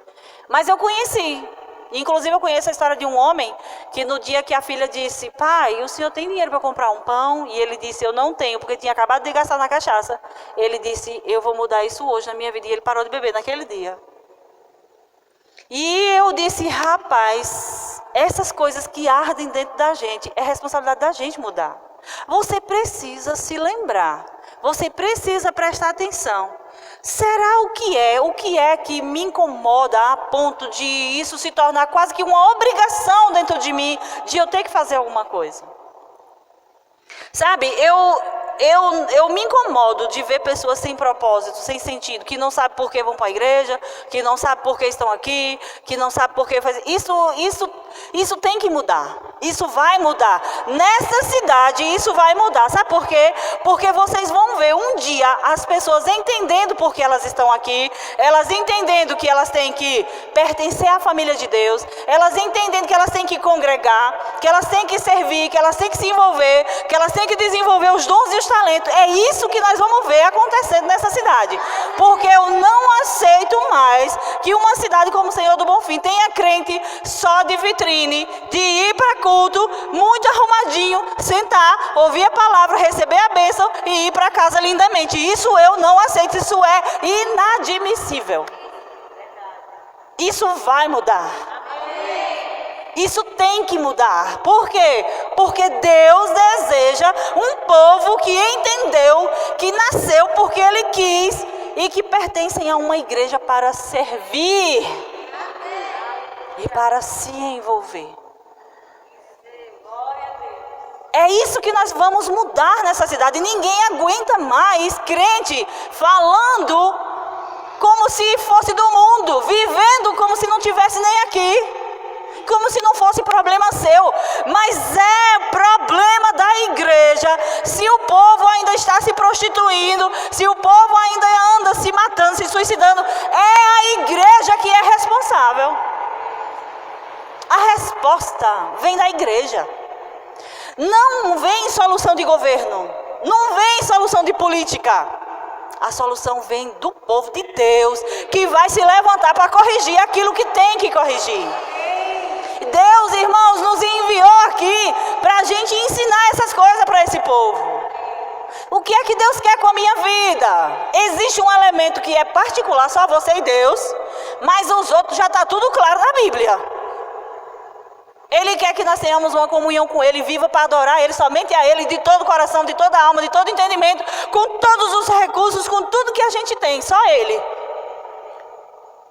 Mas eu conheci. Inclusive eu conheço a história de um homem que no dia que a filha disse, pai, o senhor tem dinheiro para comprar um pão? E ele disse, eu não tenho, porque tinha acabado de gastar na cachaça. Ele disse, eu vou mudar isso hoje na minha vida. E ele parou de beber naquele dia. E eu disse, rapaz, essas coisas que ardem dentro da gente, é responsabilidade da gente mudar. Você precisa se lembrar, você precisa prestar atenção. Será o que é que me incomoda a ponto de isso se tornar quase que uma obrigação dentro de mim, de eu ter que fazer alguma coisa? Sabe, eu me incomodo de ver pessoas sem propósito, sem sentido, que não sabem por que vão para a igreja, que não sabem por que estão aqui, que não sabem por que fazer. Isso tem que mudar. Isso vai mudar. Nessa cidade, isso vai mudar. Sabe por quê? Porque vocês vão ver um dia as pessoas entendendo por que elas estão aqui, elas entendendo que elas têm que pertencer à família de Deus, elas entendendo que elas têm que congregar, que elas têm que servir, que elas têm que se envolver, que elas têm que desenvolver os dons e os talentos. É isso que nós vamos ver acontecendo nessa cidade. Porque eu não aceito mais que uma cidade como o Senhor do Bonfim tenha crente só de vitrine, de ir para culto, muito arrumadinho, sentar, ouvir a palavra, receber a bênção e ir para casa lindamente. Isso eu não aceito, isso é inadmissível. Isso vai mudar. Isso tem que mudar. Por quê? Porque Deus deseja um povo que entendeu, que nasceu porque Ele quis e que pertencem a uma igreja para servir e para se envolver. É isso que nós vamos mudar nessa cidade. Ninguém aguenta mais crente falando como se fosse do mundo, vivendo como se não tivesse nem aqui. Como se não fosse problema seu, mas é problema da igreja. Se o povo ainda está se prostituindo, se o povo ainda anda se matando, se suicidando, é a igreja que é responsável. A resposta vem da igreja. Não vem solução de governo, não vem solução de política. A solução vem do povo de Deus, que vai se levantar para corrigir aquilo que tem que corrigir. Deus, irmãos, nos enviou aqui para a gente ensinar essas coisas para esse povo. O que é que Deus quer com a minha vida? Existe um elemento que é particular, só você e Deus, mas os outros já está tudo claro na Bíblia. Ele quer que nós tenhamos uma comunhão com Ele, viva para adorar Ele, somente a Ele, de todo o coração, de toda a alma, de todo entendimento, com todos os recursos, com tudo que a gente tem, só Ele.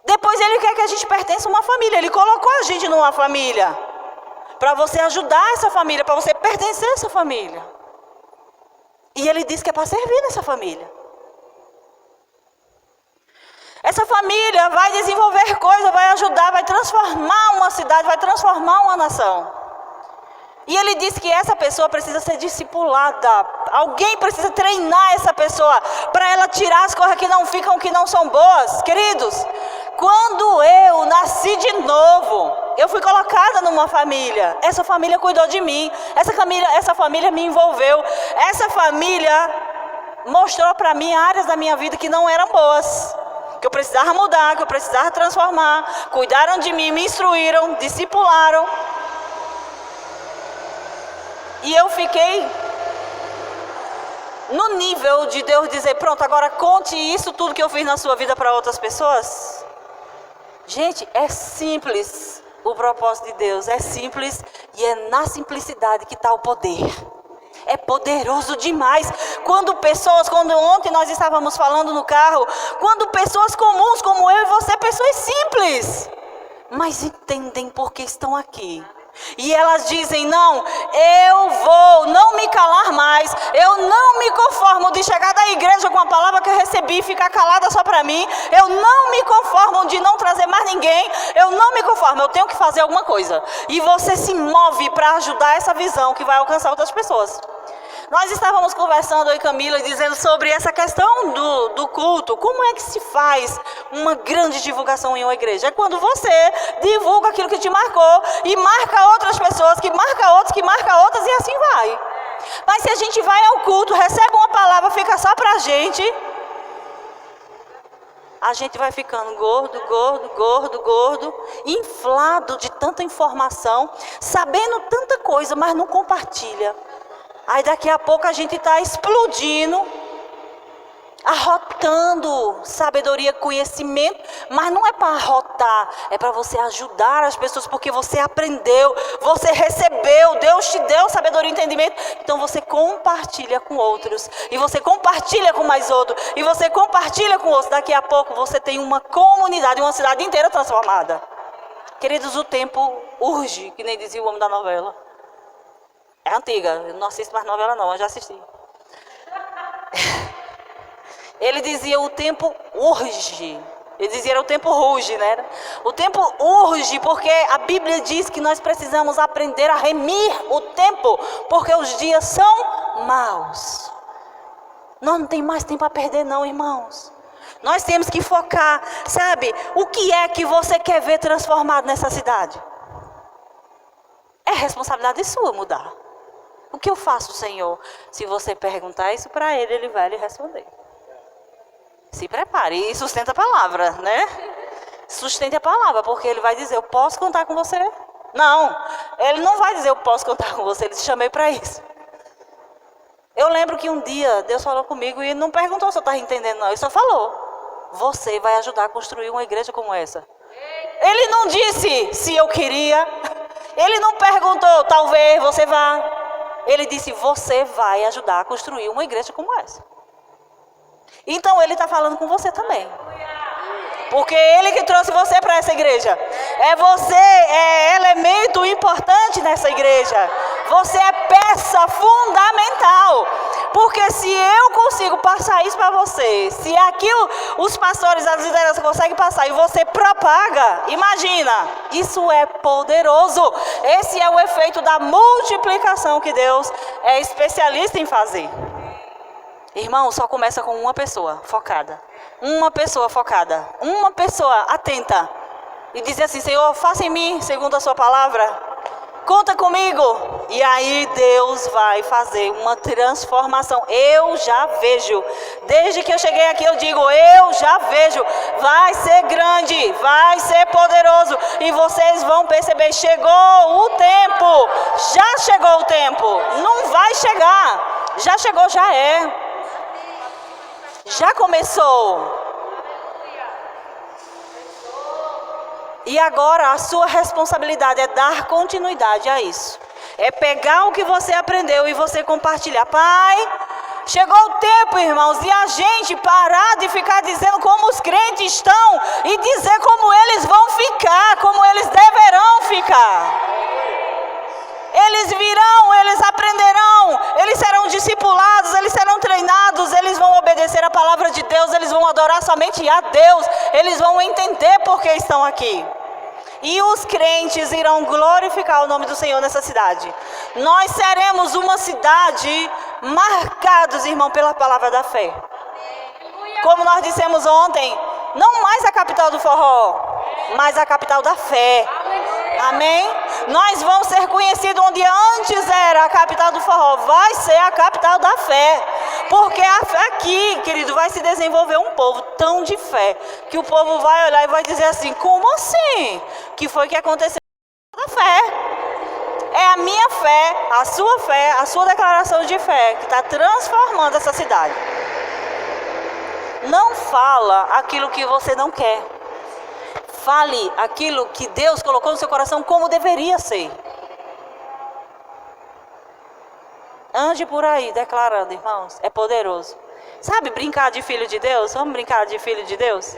Depois Ele quer que a gente pertença a uma família. Ele colocou a gente numa família para você ajudar essa família, para você pertencer a essa família. E Ele diz que é para servir nessa família. Essa família vai desenvolver coisas, vai ajudar, vai transformar uma cidade, vai transformar uma nação. E Ele disse que essa pessoa precisa ser discipulada. Alguém precisa treinar essa pessoa para ela tirar as coisas que não ficam, que não são boas. Queridos, quando eu nasci de novo, eu fui colocada numa família. Essa família cuidou de mim. Essa família me envolveu. Essa família mostrou para mim áreas da minha vida que não eram boas, que eu precisava mudar, que eu precisava transformar. Cuidaram de mim, me instruíram, discipularam. E eu fiquei no nível de Deus dizer, pronto, agora conte isso tudo que eu fiz na sua vida para outras pessoas? Gente, é simples o propósito de Deus, é simples e é na simplicidade que está o poder. É poderoso demais. Quando ontem nós estávamos falando no carro, quando pessoas comuns como eu e você, pessoas simples, mas entendem porque estão aqui. E elas dizem, não, eu vou não me calar mais, eu não me conformo de chegar da igreja com a palavra que eu recebi e ficar calada só para mim, eu não me conformo de não trazer mais ninguém, eu não me conformo, eu tenho que fazer alguma coisa. E você se move para ajudar essa visão que vai alcançar outras pessoas. Nós estávamos conversando, eu e Camila, dizendo sobre essa questão do culto. Como é que se faz uma grande divulgação em uma igreja? É quando você divulga aquilo que te marcou e marca outras pessoas, que marca outros, que marca outras e assim vai. Mas se a gente vai ao culto, recebe uma palavra, fica só pra gente, a gente vai ficando gordo, inflado de tanta informação, sabendo tanta coisa, mas não compartilha. Aí daqui a pouco a gente está explodindo, arrotando sabedoria, conhecimento, mas não é para arrotar, é para você ajudar as pessoas, porque você aprendeu, você recebeu, Deus te deu sabedoria e entendimento, então você compartilha com outros, e você compartilha com mais outro, e você compartilha com outros, daqui a pouco você tem uma comunidade, uma cidade inteira transformada. Queridos, o tempo urge, que nem dizia o homem da novela. É antiga, eu não assisto mais novela não, eu já assisti. Ele dizia, o tempo urge. Ele dizia, o tempo ruge, né? O tempo urge, porque a Bíblia diz que nós precisamos aprender a remir o tempo, porque os dias são maus. Nós não tem mais tempo a perder não, irmãos. Nós temos que focar, sabe? O que é que você quer ver transformado nessa cidade? É responsabilidade sua mudar. O que eu faço, Senhor? Se você perguntar isso para Ele, Ele vai lhe responder. Se prepare e sustenta a palavra, né? Sustente a palavra, porque Ele vai dizer, eu posso contar com você? Não, Ele não vai dizer, eu posso contar com você, Ele te chamei para isso. Eu lembro que um dia Deus falou comigo e não perguntou se eu estava entendendo, não. Ele só falou, você vai ajudar a construir uma igreja como essa. Ele não disse se eu queria, Ele não perguntou, talvez você vá. Ele disse, você vai ajudar a construir uma igreja como essa. Então Ele está falando com você também. Porque Ele que trouxe você para essa igreja. Você é elemento importante nessa igreja. Você é peça fundamental. Porque se eu consigo passar isso para você, se aqui os pastores, as lideranças conseguem passar e você propaga, imagina, isso é poderoso. Esse é o efeito da multiplicação que Deus é especialista em fazer. Irmão, só começa com uma pessoa focada. Uma pessoa focada. Uma pessoa atenta. E dizer assim, Senhor, faça em mim segundo a sua palavra. Conta comigo. E aí Deus vai fazer uma transformação. Eu já vejo. Desde que eu cheguei aqui eu digo, eu já vejo. Vai ser grande, vai ser poderoso. E vocês vão perceber, chegou o tempo. Já chegou o tempo. Não vai chegar. Já chegou, já é. Já começou. E agora a sua responsabilidade é dar continuidade a isso. É pegar o que você aprendeu e você compartilhar. Pai, chegou o tempo, irmãos, de a gente parar de ficar dizendo como os crentes estão e dizer como eles vão ficar, como eles deverão ficar. Eles virão, eles aprenderão, eles serão discipulados, eles serão treinados, eles vão obedecer a palavra de Deus, eles vão adorar somente a Deus, eles vão entender por que estão aqui. E os crentes irão glorificar o nome do Senhor nessa cidade. Nós seremos uma cidade marcados, irmão, pela palavra da fé. Como nós dissemos ontem, não mais a capital do forró, mas a capital da fé. Amém? Nós vamos ser conhecidos onde antes era a capital do forró, vai ser a capital da fé. Porque aqui, querido, vai se desenvolver um povo tão de fé, que o povo vai olhar e vai dizer assim, como assim? Que foi que aconteceu com a fé? É a minha fé, a sua declaração de fé, que está transformando essa cidade. Não fala aquilo que você não quer. Fale aquilo que Deus colocou no seu coração como deveria ser. Ande por aí declarando, irmãos, é poderoso. Sabe brincar de filho de Deus? Vamos brincar de filho de Deus?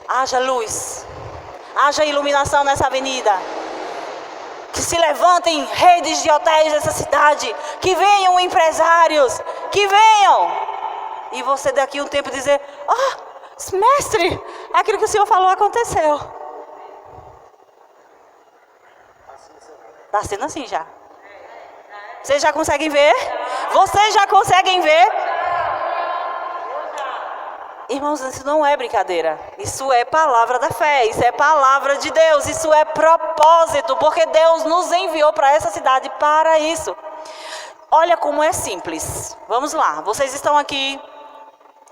Haja luz, haja iluminação nessa avenida. Que se levantem redes de hotéis dessa cidade. Que venham empresários, que venham. E você daqui a um tempo dizer, mestre, aquilo que o Senhor falou aconteceu. Está sendo assim já. Vocês já conseguem ver? Vocês já conseguem ver? Irmãos, isso não é brincadeira. Isso é palavra da fé. Isso é palavra de Deus. Isso é propósito. Porque Deus nos enviou para essa cidade para isso. Olha como é simples. Vamos lá. Vocês estão aqui.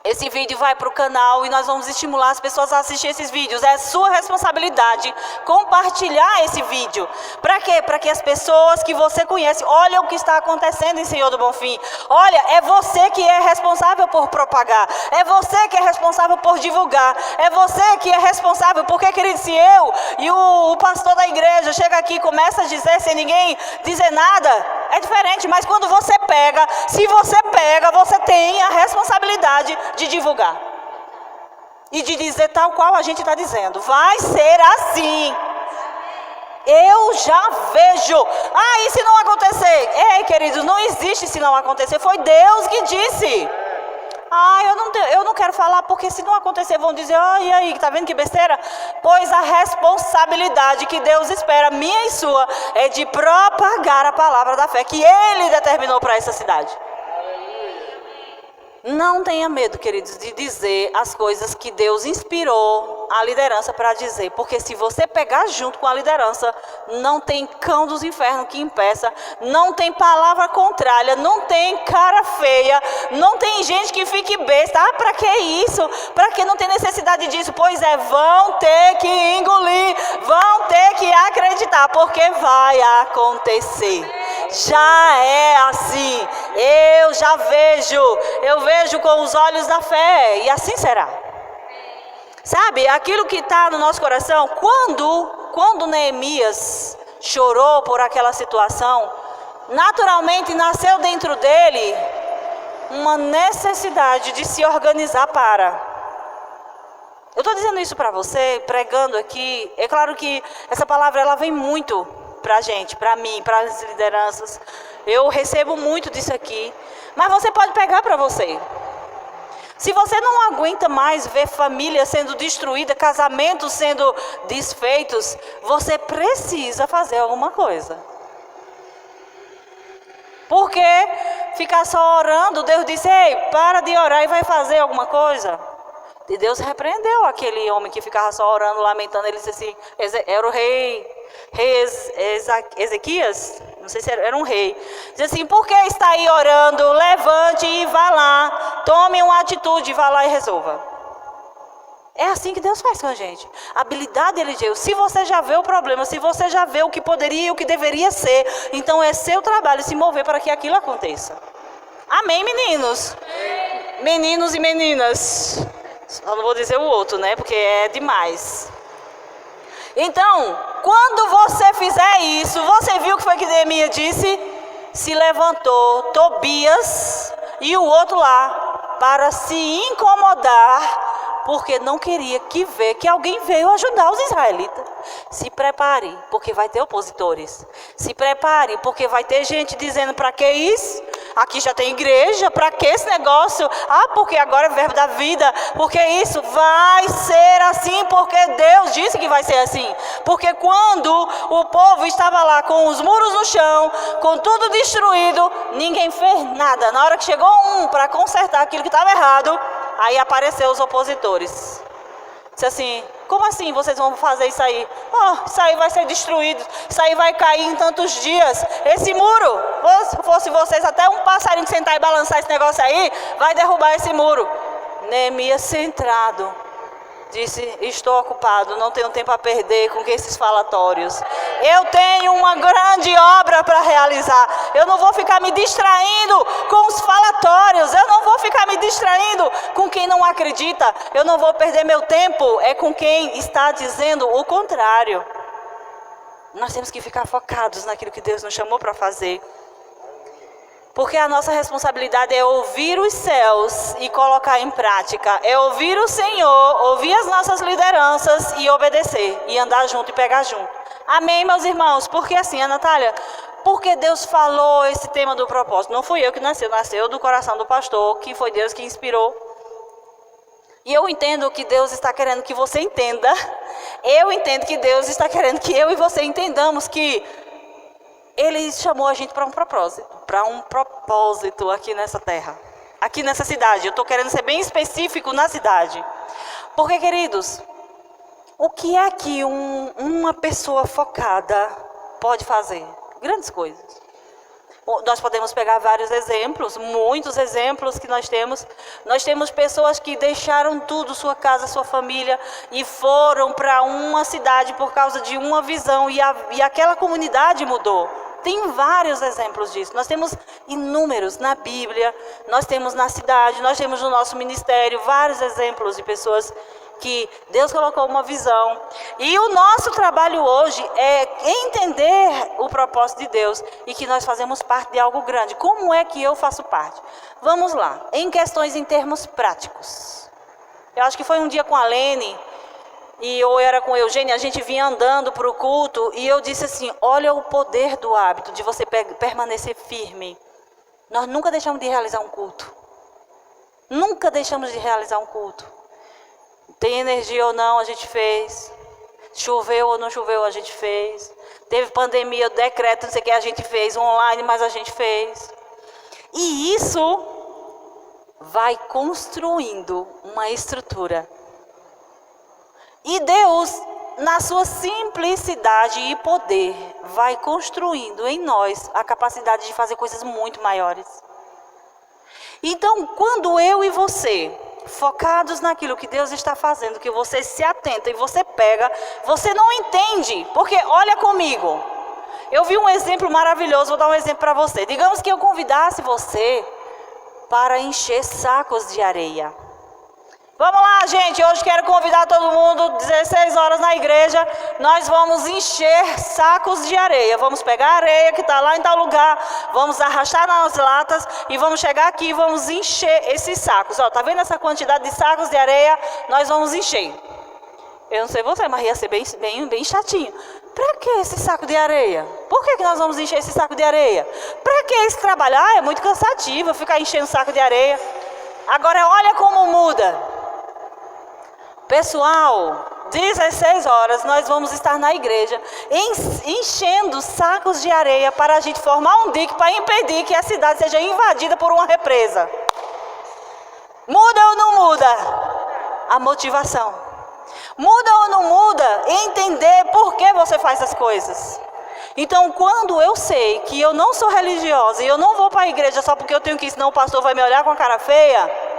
Esse vídeo vai para o canal e nós vamos estimular as pessoas a assistir esses vídeos. É sua responsabilidade compartilhar esse vídeo. Para quê? Para que as pessoas que você conhece olhem o que está acontecendo em Senhor do Bonfim. Olha, é você que é responsável por propagar. É você que é responsável por divulgar. É você que é responsável. Porque, querido, se eu e o pastor da igreja chega aqui e começa a dizer sem ninguém dizer nada, é diferente. Mas quando você pega, se você pega, você tem a responsabilidade de divulgar e de dizer tal qual a gente está dizendo. Vai ser assim. Eu já vejo. E se não acontecer? Ei, queridos, não existe se não acontecer. Foi Deus que disse. Eu não quero falar porque se não acontecer vão dizer, e aí, tá vendo que besteira? Pois a responsabilidade que Deus espera, minha e sua, é de propagar a palavra da fé que Ele determinou para essa cidade. Não tenha medo, queridos, de dizer as coisas que Deus inspirou a liderança para dizer. Porque se você pegar junto com a liderança, não tem cão dos infernos que impeça, não tem palavra contrária, não tem cara feia, não tem gente que fique besta. Para que isso? Para que não tem necessidade disso? Pois é, vão ter que engolir, vão ter que acreditar, porque vai acontecer. Já é assim. Eu vejo com os olhos da fé, e assim será. Sabe, aquilo que está no nosso coração, quando Neemias chorou por aquela situação, naturalmente nasceu dentro dele uma necessidade de se organizar para. Eu estou dizendo isso para você, pregando aqui. É claro que essa palavra ela vem muito para a gente, para mim, para as lideranças. Eu recebo muito disso aqui. Mas você pode pegar para você. Se você não aguenta mais ver família sendo destruída, casamentos sendo desfeitos, você precisa fazer alguma coisa. Porque ficar só orando, Deus disse, ei, para de orar e vai fazer alguma coisa. E Deus repreendeu aquele homem que ficava só orando, lamentando. Ele disse assim, era o rei Ezequias, não sei se era um rei. Diz assim, por que está aí orando? Levante e vá lá, tome uma atitude, vá lá e resolva. É assim que Deus faz com a gente. A habilidade ele diz, se você já vê o problema, se você já vê o que poderia e o que deveria ser, então é seu trabalho se mover para que aquilo aconteça. Amém, meninos? Meninos e meninas. Só não vou dizer o outro, né? Porque é demais. Então, quando você fizer isso, você viu o que foi que Neemias disse? Se levantou Tobias e o outro lá para se incomodar, porque não queria que alguém veio ajudar os israelitas. Se prepare, porque vai ter opositores. Se prepare, porque vai ter gente dizendo, para que isso? Aqui já tem igreja, para que esse negócio? Porque agora é o verbo da vida. Porque isso vai ser assim, porque Deus disse que vai ser assim. Porque quando o povo estava lá com os muros no chão, com tudo destruído, ninguém fez nada. Na hora que chegou um para consertar aquilo que estava errado, aí apareceu os opositores. Disse assim, como assim vocês vão fazer isso aí? Isso aí vai ser destruído, isso aí vai cair em tantos dias. Esse muro, se fosse vocês, até um passarinho sentar e balançar esse negócio aí, vai derrubar esse muro. Neemias centrado, disse: estou ocupado, não tenho tempo a perder com esses falatórios. Eu tenho uma grande obra para realizar. Eu não vou ficar me distraindo com os falatórios. Eu não vou ficar me distraindo com quem não acredita. Eu não vou perder meu tempo com quem está dizendo o contrário. Nós temos que ficar focados naquilo que Deus nos chamou para fazer. Porque a nossa responsabilidade é ouvir os céus e colocar em prática. É ouvir o Senhor, ouvir as nossas lideranças e obedecer. E andar junto e pegar junto. Amém, meus irmãos? Porque assim, a Natália, porque Deus falou esse tema do propósito? Não fui eu que nasceu do coração do pastor, que foi Deus que inspirou. E eu entendo que Deus está querendo que você entenda. Eu entendo que Deus está querendo que eu e você entendamos que Ele chamou a gente para um propósito aqui nessa terra, aqui nessa cidade. Eu estou querendo ser bem específico na cidade. Porque, queridos, o que é que uma pessoa focada pode fazer? Grandes coisas. Nós podemos pegar vários exemplos, muitos exemplos que nós temos. Nós temos pessoas que deixaram tudo, sua casa, sua família, e foram para uma cidade por causa de uma visão, e aquela comunidade mudou. Tem vários exemplos disso. Nós temos inúmeros na Bíblia, nós temos na cidade, nós temos no nosso ministério vários exemplos de pessoas que Deus colocou uma visão. E o nosso trabalho hoje é entender o propósito de Deus e que nós fazemos parte de algo grande. Como é que eu faço parte? Vamos lá, em questões em termos práticos. Eu acho que foi um dia com a Lene, ou era com a Eugênia, a gente vinha andando para o culto e eu disse assim: olha o poder do hábito, de você permanecer firme. Nós nunca deixamos de realizar um culto. Nunca deixamos de realizar um culto. Tem energia ou não, a gente fez. Choveu ou não choveu, a gente fez. Teve pandemia, decreto, não sei o que, a gente fez. Online, mas a gente fez. E isso vai construindo uma estrutura. E Deus, na sua simplicidade e poder, vai construindo em nós a capacidade de fazer coisas muito maiores. Então, quando eu e você, focados naquilo que Deus está fazendo, que você se atenta e você pega, você não entende. Porque, olha comigo, eu vi um exemplo maravilhoso, vou dar um exemplo para você. Digamos que eu convidasse você para encher sacos de areia. Vamos lá, gente, hoje quero convidar todo mundo, 16 horas na igreja, nós vamos encher sacos de areia. Vamos pegar a areia que está lá em tal lugar, vamos arrastar nas latas e vamos chegar aqui e vamos encher esses sacos. Ó, tá vendo essa quantidade de sacos de areia? Nós vamos encher. Eu não sei você, mas ia ser bem chatinho. Para que esse saco de areia? Por que nós vamos encher esse saco de areia? Para que esse trabalho? É muito cansativo ficar enchendo saco de areia. Agora olha como muda. Pessoal, 16 horas nós vamos estar na igreja enchendo sacos de areia para a gente formar um dique para impedir que a cidade seja invadida por uma represa. Muda ou não muda? A motivação. Muda ou não muda? Entender por que você faz as coisas. Então, quando eu sei que eu não sou religiosa e eu não vou para a igreja só porque eu tenho que ir, senão o pastor vai me olhar com a cara feia,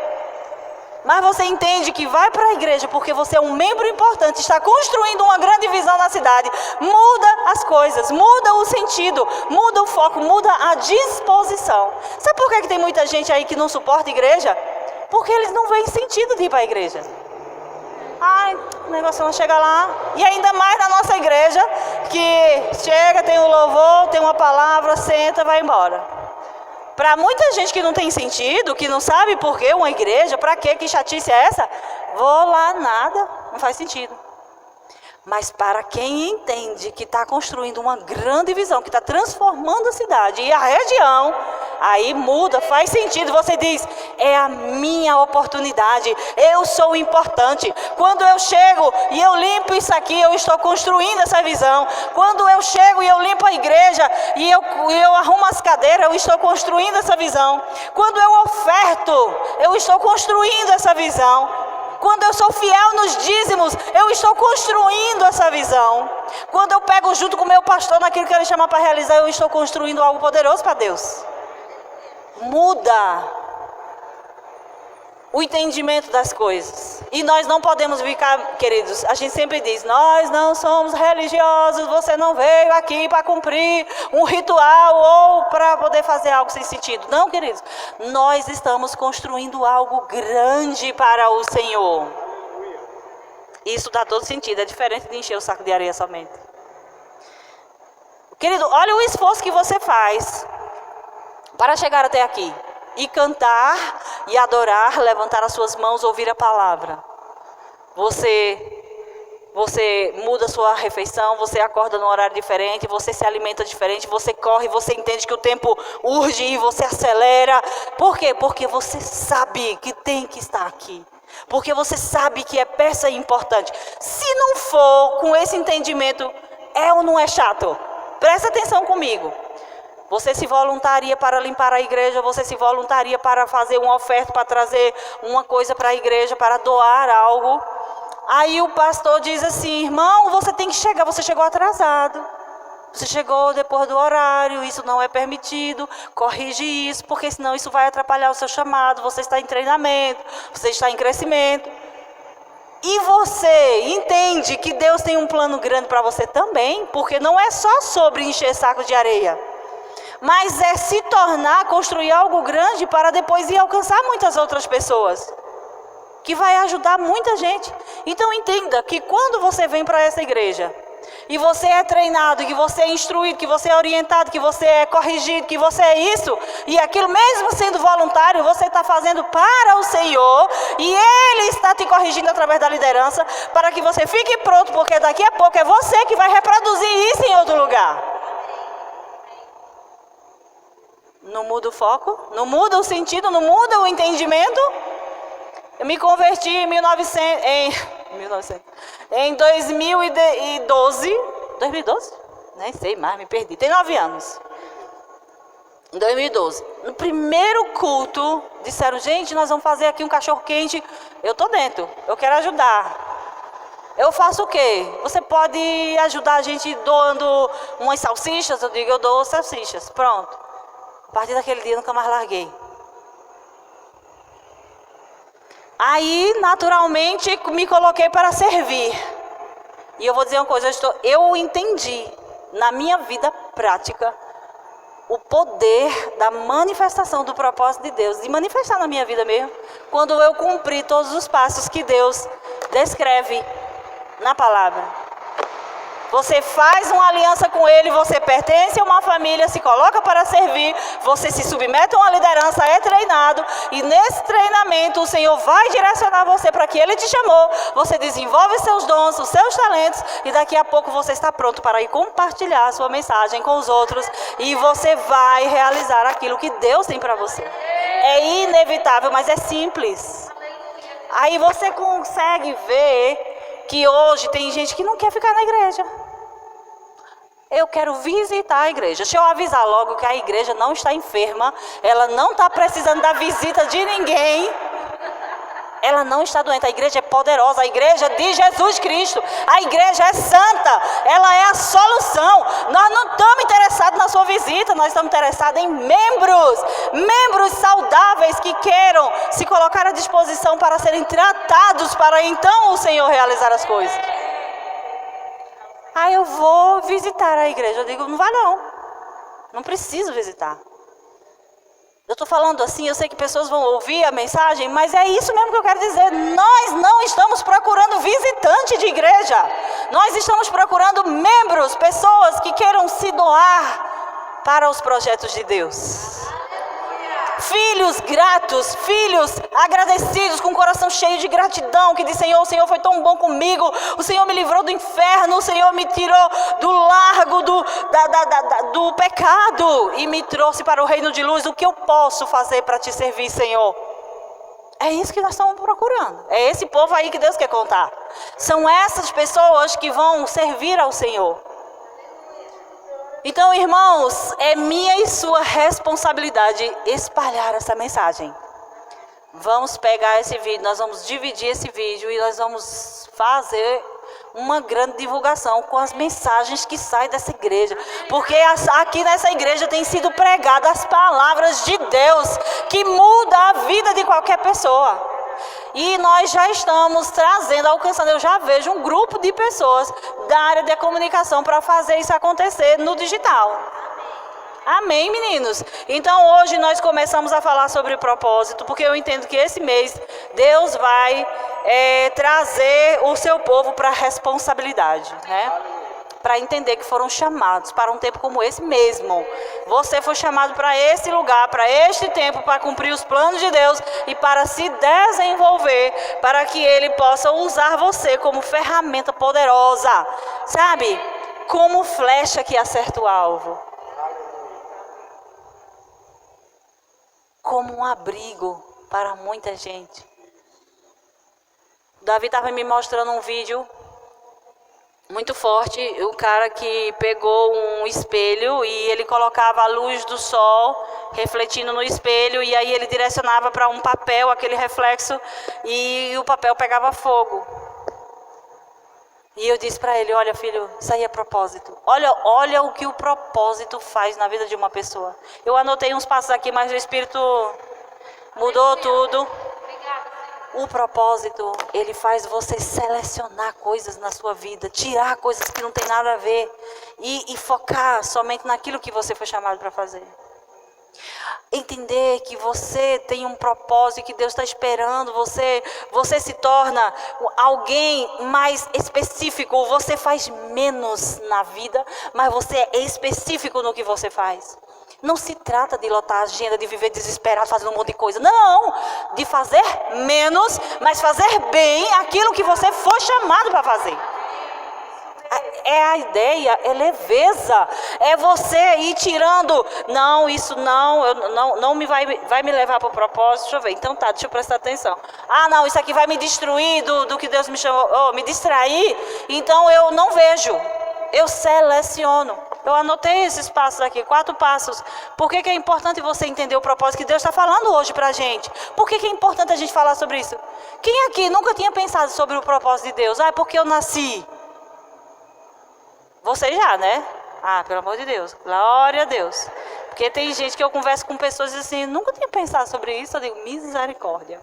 mas você entende que vai para a igreja porque você é um membro importante, está construindo uma grande visão na cidade, muda as coisas, muda o sentido, muda o foco, muda a disposição. Sabe por que tem muita gente aí que não suporta a igreja? Porque eles não veem sentido de ir para a igreja. Ai, o negócio não chega lá. E ainda mais na nossa igreja, que chega, tem um louvor, tem uma palavra, senta, vai embora. Para muita gente que não tem sentido, que não sabe por que uma igreja, para quê, que chatice é essa? Vou lá, nada, não faz sentido. Mas para quem entende que está construindo uma grande visão, que está transformando a cidade e a região, aí muda, faz sentido. Você diz, é a minha oportunidade, eu sou importante. Quando eu chego e eu limpo isso aqui, eu estou construindo essa visão. Quando eu chego e eu limpo a igreja e eu arrumo as cadeiras, eu estou construindo essa visão. Quando eu oferto, eu estou construindo essa visão. Quando eu sou fiel nos dízimos, eu estou construindo essa visão. Quando eu pego junto com o meu pastor naquilo que ele chama para realizar, eu estou construindo algo poderoso para Deus. Muda o entendimento das coisas. E nós não podemos ficar, queridos, a gente sempre diz, nós não somos religiosos, você não veio aqui para cumprir um ritual ou para poder fazer algo sem sentido. Não, queridos, nós estamos construindo algo grande para o Senhor. Isso dá todo sentido, é diferente de encher o saco de areia somente. Querido, olha o esforço que você faz para chegar até aqui. E cantar, e adorar, levantar as suas mãos, ouvir a palavra. Você muda a sua refeição, você acorda num horário diferente, você se alimenta diferente, você corre, você entende que o tempo urge e você acelera. Por quê? Porque você sabe que tem que estar aqui. Porque você sabe que é peça importante. Se não for com esse entendimento, é ou não é chato? Presta atenção comigo. Você se voluntaria para limpar a igreja, você se voluntaria para fazer uma oferta, para trazer uma coisa para a igreja, para doar algo. Aí o pastor diz assim, irmão, você tem que chegar, você chegou atrasado. Você chegou depois do horário, isso não é permitido, corrige isso, porque senão isso vai atrapalhar o seu chamado, você está em treinamento, você está em crescimento. E você entende que Deus tem um plano grande para você também, porque não é só sobre encher saco de areia. Mas é se tornar, construir algo grande para depois ir alcançar muitas outras pessoas. Que vai ajudar muita gente. Então entenda que quando você vem para essa igreja, e você é treinado, que você é instruído, que você é orientado, que você é corrigido, que você é isso, e aquilo mesmo sendo voluntário, você está fazendo para o Senhor, e Ele está te corrigindo através da liderança, para que você fique pronto, porque daqui a pouco é você que vai reproduzir isso em outro lugar. Não muda o foco, não muda o sentido, não muda o entendimento. Eu me converti em 2012. 2012? Nem sei mais, me perdi. Tem 9 anos. Em 2012. No primeiro culto, disseram, gente, nós vamos fazer aqui um cachorro quente. Eu estou dentro, eu quero ajudar. Eu faço o quê? Você pode ajudar a gente doando umas salsichas? Eu digo, eu dou salsichas. Pronto. A partir daquele dia, eu nunca mais larguei. Aí, naturalmente, me coloquei para servir. E eu vou dizer uma coisa, eu entendi, na minha vida prática, o poder da manifestação do propósito de Deus, de manifestar na minha vida mesmo, quando eu cumpri todos os passos que Deus descreve na palavra. Você faz uma aliança com Ele, você pertence a uma família, se coloca para servir, você se submete a uma liderança, é treinado, e nesse treinamento o Senhor vai direcionar você para que Ele te chamou, você desenvolve seus dons, os seus talentos, e daqui a pouco você está pronto para ir compartilhar a sua mensagem com os outros, e você vai realizar aquilo que Deus tem para você. É inevitável, mas é simples. Aí você consegue ver que hoje tem gente que não quer ficar na igreja. Eu quero visitar a igreja. Deixa eu avisar logo que a igreja não está enferma. Ela não está precisando da visita de ninguém. Ela não está doente. A igreja é poderosa. A igreja de Jesus Cristo. A igreja é santa. Ela é a solução. Nós não estamos interessados na sua visita. Nós estamos interessados em membros. Membros saudáveis que queiram se colocar à disposição para serem tratados. Para então o Senhor realizar as coisas. Aí eu vou visitar a igreja. Eu digo, não vai não. Não preciso visitar. Eu estou falando assim, eu sei que pessoas vão ouvir a mensagem, mas é isso mesmo que eu quero dizer. Nós não estamos procurando visitante de igreja. Nós estamos procurando membros, pessoas que queiram se doar para os projetos de Deus. Filhos gratos, filhos agradecidos, com o coração cheio de gratidão, que dizem, Senhor, o Senhor foi tão bom comigo, o Senhor me livrou do inferno, o Senhor me tirou do largo do pecado e me trouxe para o reino de luz. O que eu posso fazer para te servir, Senhor? É isso que nós estamos procurando. É esse povo aí que Deus quer contar. São essas pessoas que vão servir ao Senhor. Então, irmãos, é minha e sua responsabilidade espalhar essa mensagem. Vamos pegar esse vídeo, nós vamos dividir esse vídeo e nós vamos fazer uma grande divulgação com as mensagens que saem dessa igreja. Porque aqui nessa igreja tem sido pregadas as palavras de Deus que muda a vida de qualquer pessoa. E nós já estamos trazendo, alcançando, eu já vejo um grupo de pessoas da área de comunicação para fazer isso acontecer no digital. Amém, meninos? Então hoje nós começamos a falar sobre o propósito, porque eu entendo que esse mês Deus vai trazer o seu povo para a responsabilidade, né? Para entender que foram chamados para um tempo como esse mesmo. Você foi chamado para esse lugar, para este tempo, para cumprir os planos de Deus e para se desenvolver, para que Ele possa usar você como ferramenta poderosa, sabe? Como flecha que acerta o alvo. Como um abrigo para muita gente. Davi estava me mostrando um vídeo muito forte, o cara que pegou um espelho e ele colocava a luz do sol refletindo no espelho e aí ele direcionava para um papel, aquele reflexo, e o papel pegava fogo. E eu disse para ele, olha filho, isso aí é propósito. Olha o que o propósito faz na vida de uma pessoa. Eu anotei uns passos aqui, mas o Espírito mudou tudo. O propósito, ele faz você selecionar coisas na sua vida, tirar coisas que não tem nada a ver e focar somente naquilo que você foi chamado para fazer. Entender que você tem um propósito, que Deus está esperando, você se torna alguém mais específico, você faz menos na vida, mas você é específico no que você faz. Não se trata de lotar a agenda, de viver desesperado, fazendo um monte de coisa. Não! De fazer menos, mas fazer bem aquilo que você foi chamado para fazer. É a ideia, é leveza. É você ir tirando. Não, isso não me vai me levar para o propósito. Deixa eu ver. Então tá, deixa eu prestar atenção. Ah, não, isso aqui vai me destruir do que Deus me chamou, me distrair. Então eu não vejo. Eu seleciono. Eu anotei esses passos aqui, 4 passos. Por que é importante você entender o propósito que Deus está falando hoje para a gente? Por que é importante a gente falar sobre isso? Quem aqui nunca tinha pensado sobre o propósito de Deus? Ah, é porque eu nasci. Você já, né? Ah, pelo amor de Deus. Glória a Deus. Porque tem gente que eu converso com pessoas e assim, nunca tinha pensado sobre isso. Eu digo, misericórdia.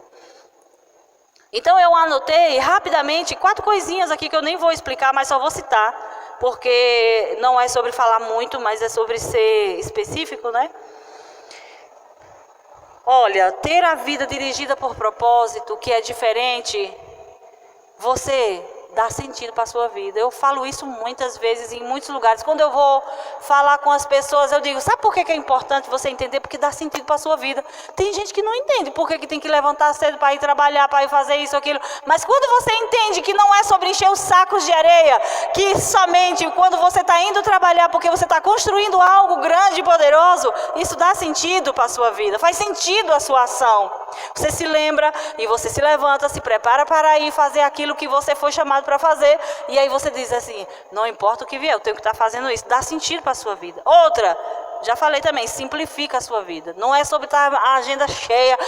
Então eu anotei rapidamente 4 coisinhas aqui que eu nem vou explicar, mas só vou citar. Porque não é sobre falar muito, mas é sobre ser específico, né? Olha, ter a vida dirigida por propósito, que é diferente, você dá sentido para a sua vida. Eu falo isso muitas vezes em muitos lugares. Quando eu vou falar com as pessoas, eu digo, sabe por que é importante você entender? Porque dá sentido para a sua vida. Tem gente que não entende por que tem que levantar cedo para ir trabalhar, para ir fazer isso, aquilo. Mas quando você entende que não é sobre encher os sacos de areia, que somente quando você está indo trabalhar, porque você está construindo algo grande e poderoso, isso dá sentido para a sua vida, faz sentido a sua ação. Você se lembra e você se levanta, se prepara para ir fazer aquilo que você foi chamado para fazer, e aí você diz assim, não importa o que vier, eu tenho que estar fazendo isso, dá sentido para a sua vida. Outra, já falei também, simplifica a sua vida. Não é sobre estar a agenda cheia,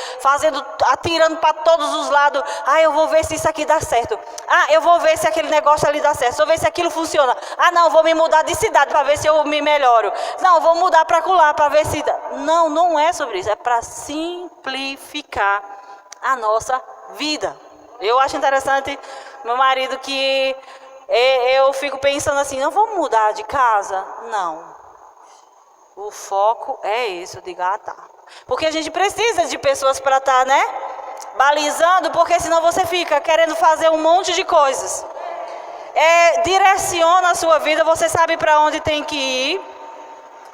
atirando para todos os lados. Ah, eu vou ver se isso aqui dá certo. Ah, eu vou ver se aquele negócio ali dá certo. Eu vou ver se aquilo funciona. Ah, não, eu vou me mudar de cidade para ver se eu me melhoro. Não, eu vou mudar para acolá para ver se... Não, não é sobre isso. É para simplificar a nossa vida. Eu acho interessante, meu marido, que eu fico pensando assim, não vamos mudar de casa? Não. O foco é esse, eu digo, tá. Porque a gente precisa de pessoas para estar, né? Balizando, porque senão você fica querendo fazer um monte de coisas. Direciona a sua vida, você sabe para onde tem que ir.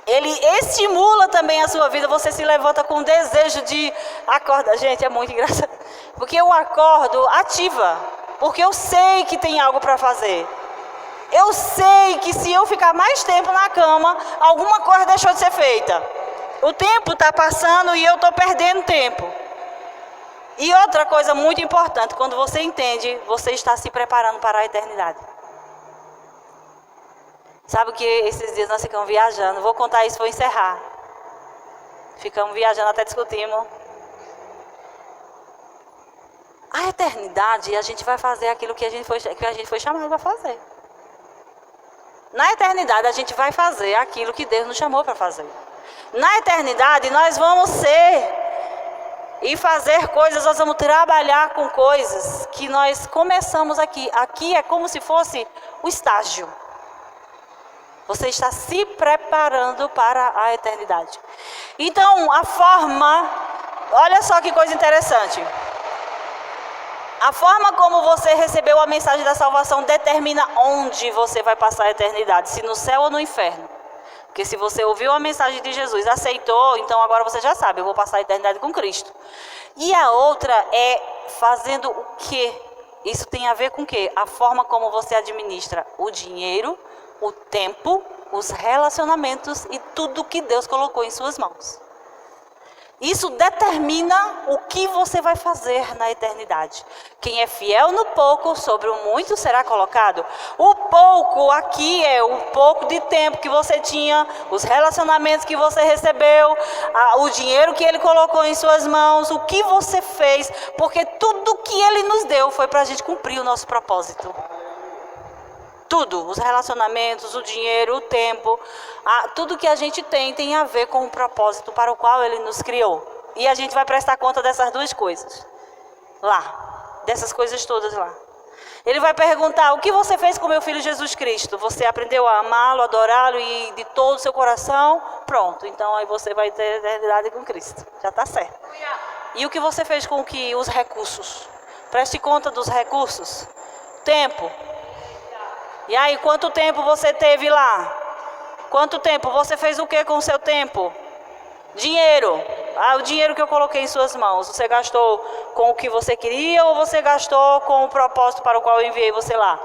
Ele estimula também a sua vida, você se levanta com desejo de acordar. Gente, é muito engraçado. Porque eu acordo ativa, porque eu sei que tem algo para fazer. Eu sei que se eu ficar mais tempo na cama, alguma coisa deixou de ser feita. O tempo está passando e eu estou perdendo tempo. E outra coisa muito importante, quando você entende, você está se preparando para a eternidade. Sabe que esses dias nós ficamos viajando, vou contar isso, vou encerrar. Ficamos viajando, até discutimos. A eternidade, a gente vai fazer aquilo que a gente foi chamado para fazer. Na eternidade, a gente vai fazer aquilo que Deus nos chamou para fazer. Na eternidade, nós vamos ser e fazer coisas, nós vamos trabalhar com coisas que nós começamos aqui. Aqui é como se fosse o estágio. Você está se preparando para a eternidade. Então, a forma, olha só que coisa interessante. A forma como você recebeu a mensagem da salvação determina onde você vai passar a eternidade, se no céu ou no inferno. Porque se você ouviu a mensagem de Jesus, aceitou, então agora você já sabe, eu vou passar a eternidade com Cristo. E a outra é fazendo o quê? Isso tem a ver com o quê? A forma como você administra o dinheiro, o tempo, os relacionamentos e tudo que Deus colocou em suas mãos. Isso determina o que você vai fazer na eternidade. Quem é fiel no pouco, sobre o muito será colocado. O pouco aqui é o pouco de tempo que você tinha, os relacionamentos que você recebeu, o dinheiro que Ele colocou em suas mãos, o que você fez, porque tudo que Ele nos deu foi para a gente cumprir o nosso propósito. Tudo, os relacionamentos, o dinheiro, o tempo, tudo que a gente tem a ver com o propósito para o qual Ele nos criou. E a gente vai prestar conta dessas duas coisas, lá, dessas coisas todas lá. Ele vai perguntar, o que você fez com meu filho Jesus Cristo? Você aprendeu a amá-lo, adorá-lo e de todo o seu coração? Pronto, então aí você vai ter eternidade com Cristo, já está certo. E o que você fez com os recursos? Preste conta dos recursos. Tempo. E aí, quanto tempo você teve lá? Quanto tempo? Você fez o que com o seu tempo? Dinheiro. O dinheiro que eu coloquei em suas mãos. Você gastou com o que você queria ou você gastou com o propósito para o qual eu enviei você lá?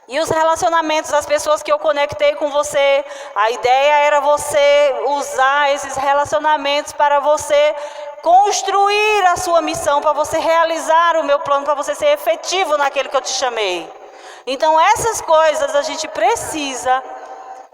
E os relacionamentos, as pessoas que eu conectei com você, a ideia era você usar esses relacionamentos para você construir a sua missão, para você realizar o meu plano, para você ser efetivo naquele que eu te chamei. Então essas coisas a gente precisa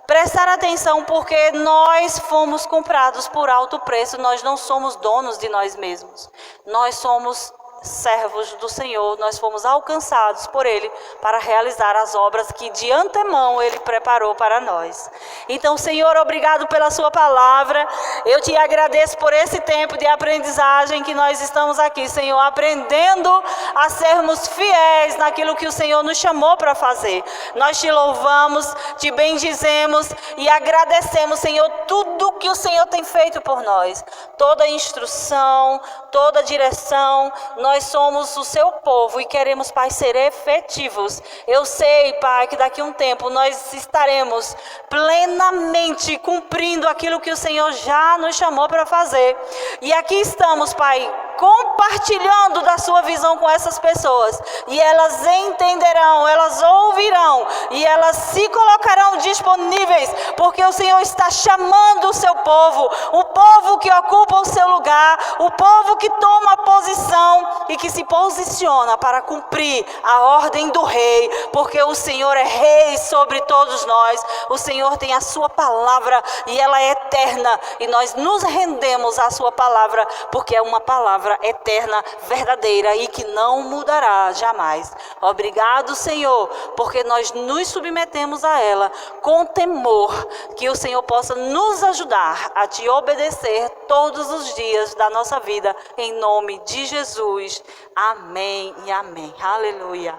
prestar atenção, porque nós fomos comprados por alto preço, nós não somos donos de nós mesmos, nós somos servos do Senhor, nós fomos alcançados por Ele para realizar as obras que de antemão Ele preparou para nós. Então, Senhor, obrigado pela sua palavra, eu te agradeço por esse tempo de aprendizagem que nós estamos aqui, Senhor, aprendendo a sermos fiéis naquilo que o Senhor nos chamou para fazer. Nós te louvamos, te bendizemos e agradecemos, Senhor, tudo que o Senhor tem feito por nós, toda instrução, toda direção. Nós somos o seu povo e queremos, Pai, ser efetivos. Eu sei, Pai, que daqui a um tempo nós estaremos plenamente cumprindo aquilo que o Senhor já nos chamou para fazer. E aqui estamos, Pai, compartilhando da sua visão com essas pessoas, e elas entenderão, elas ouvirão e elas se colocarão disponíveis, porque o Senhor está chamando o seu povo, o povo que ocupa o seu lugar, o povo que toma posição e que se posiciona para cumprir a ordem do rei, porque o Senhor é rei sobre todos nós. O Senhor tem a sua palavra e ela é eterna, e nós nos rendemos à sua palavra, porque é uma palavra eterna, verdadeira e que não mudará jamais. Obrigado, Senhor, porque nós nos submetemos a ela com temor, que o Senhor possa nos ajudar a te obedecer todos os dias da nossa vida, em nome de Jesus. Amém e amém. Aleluia.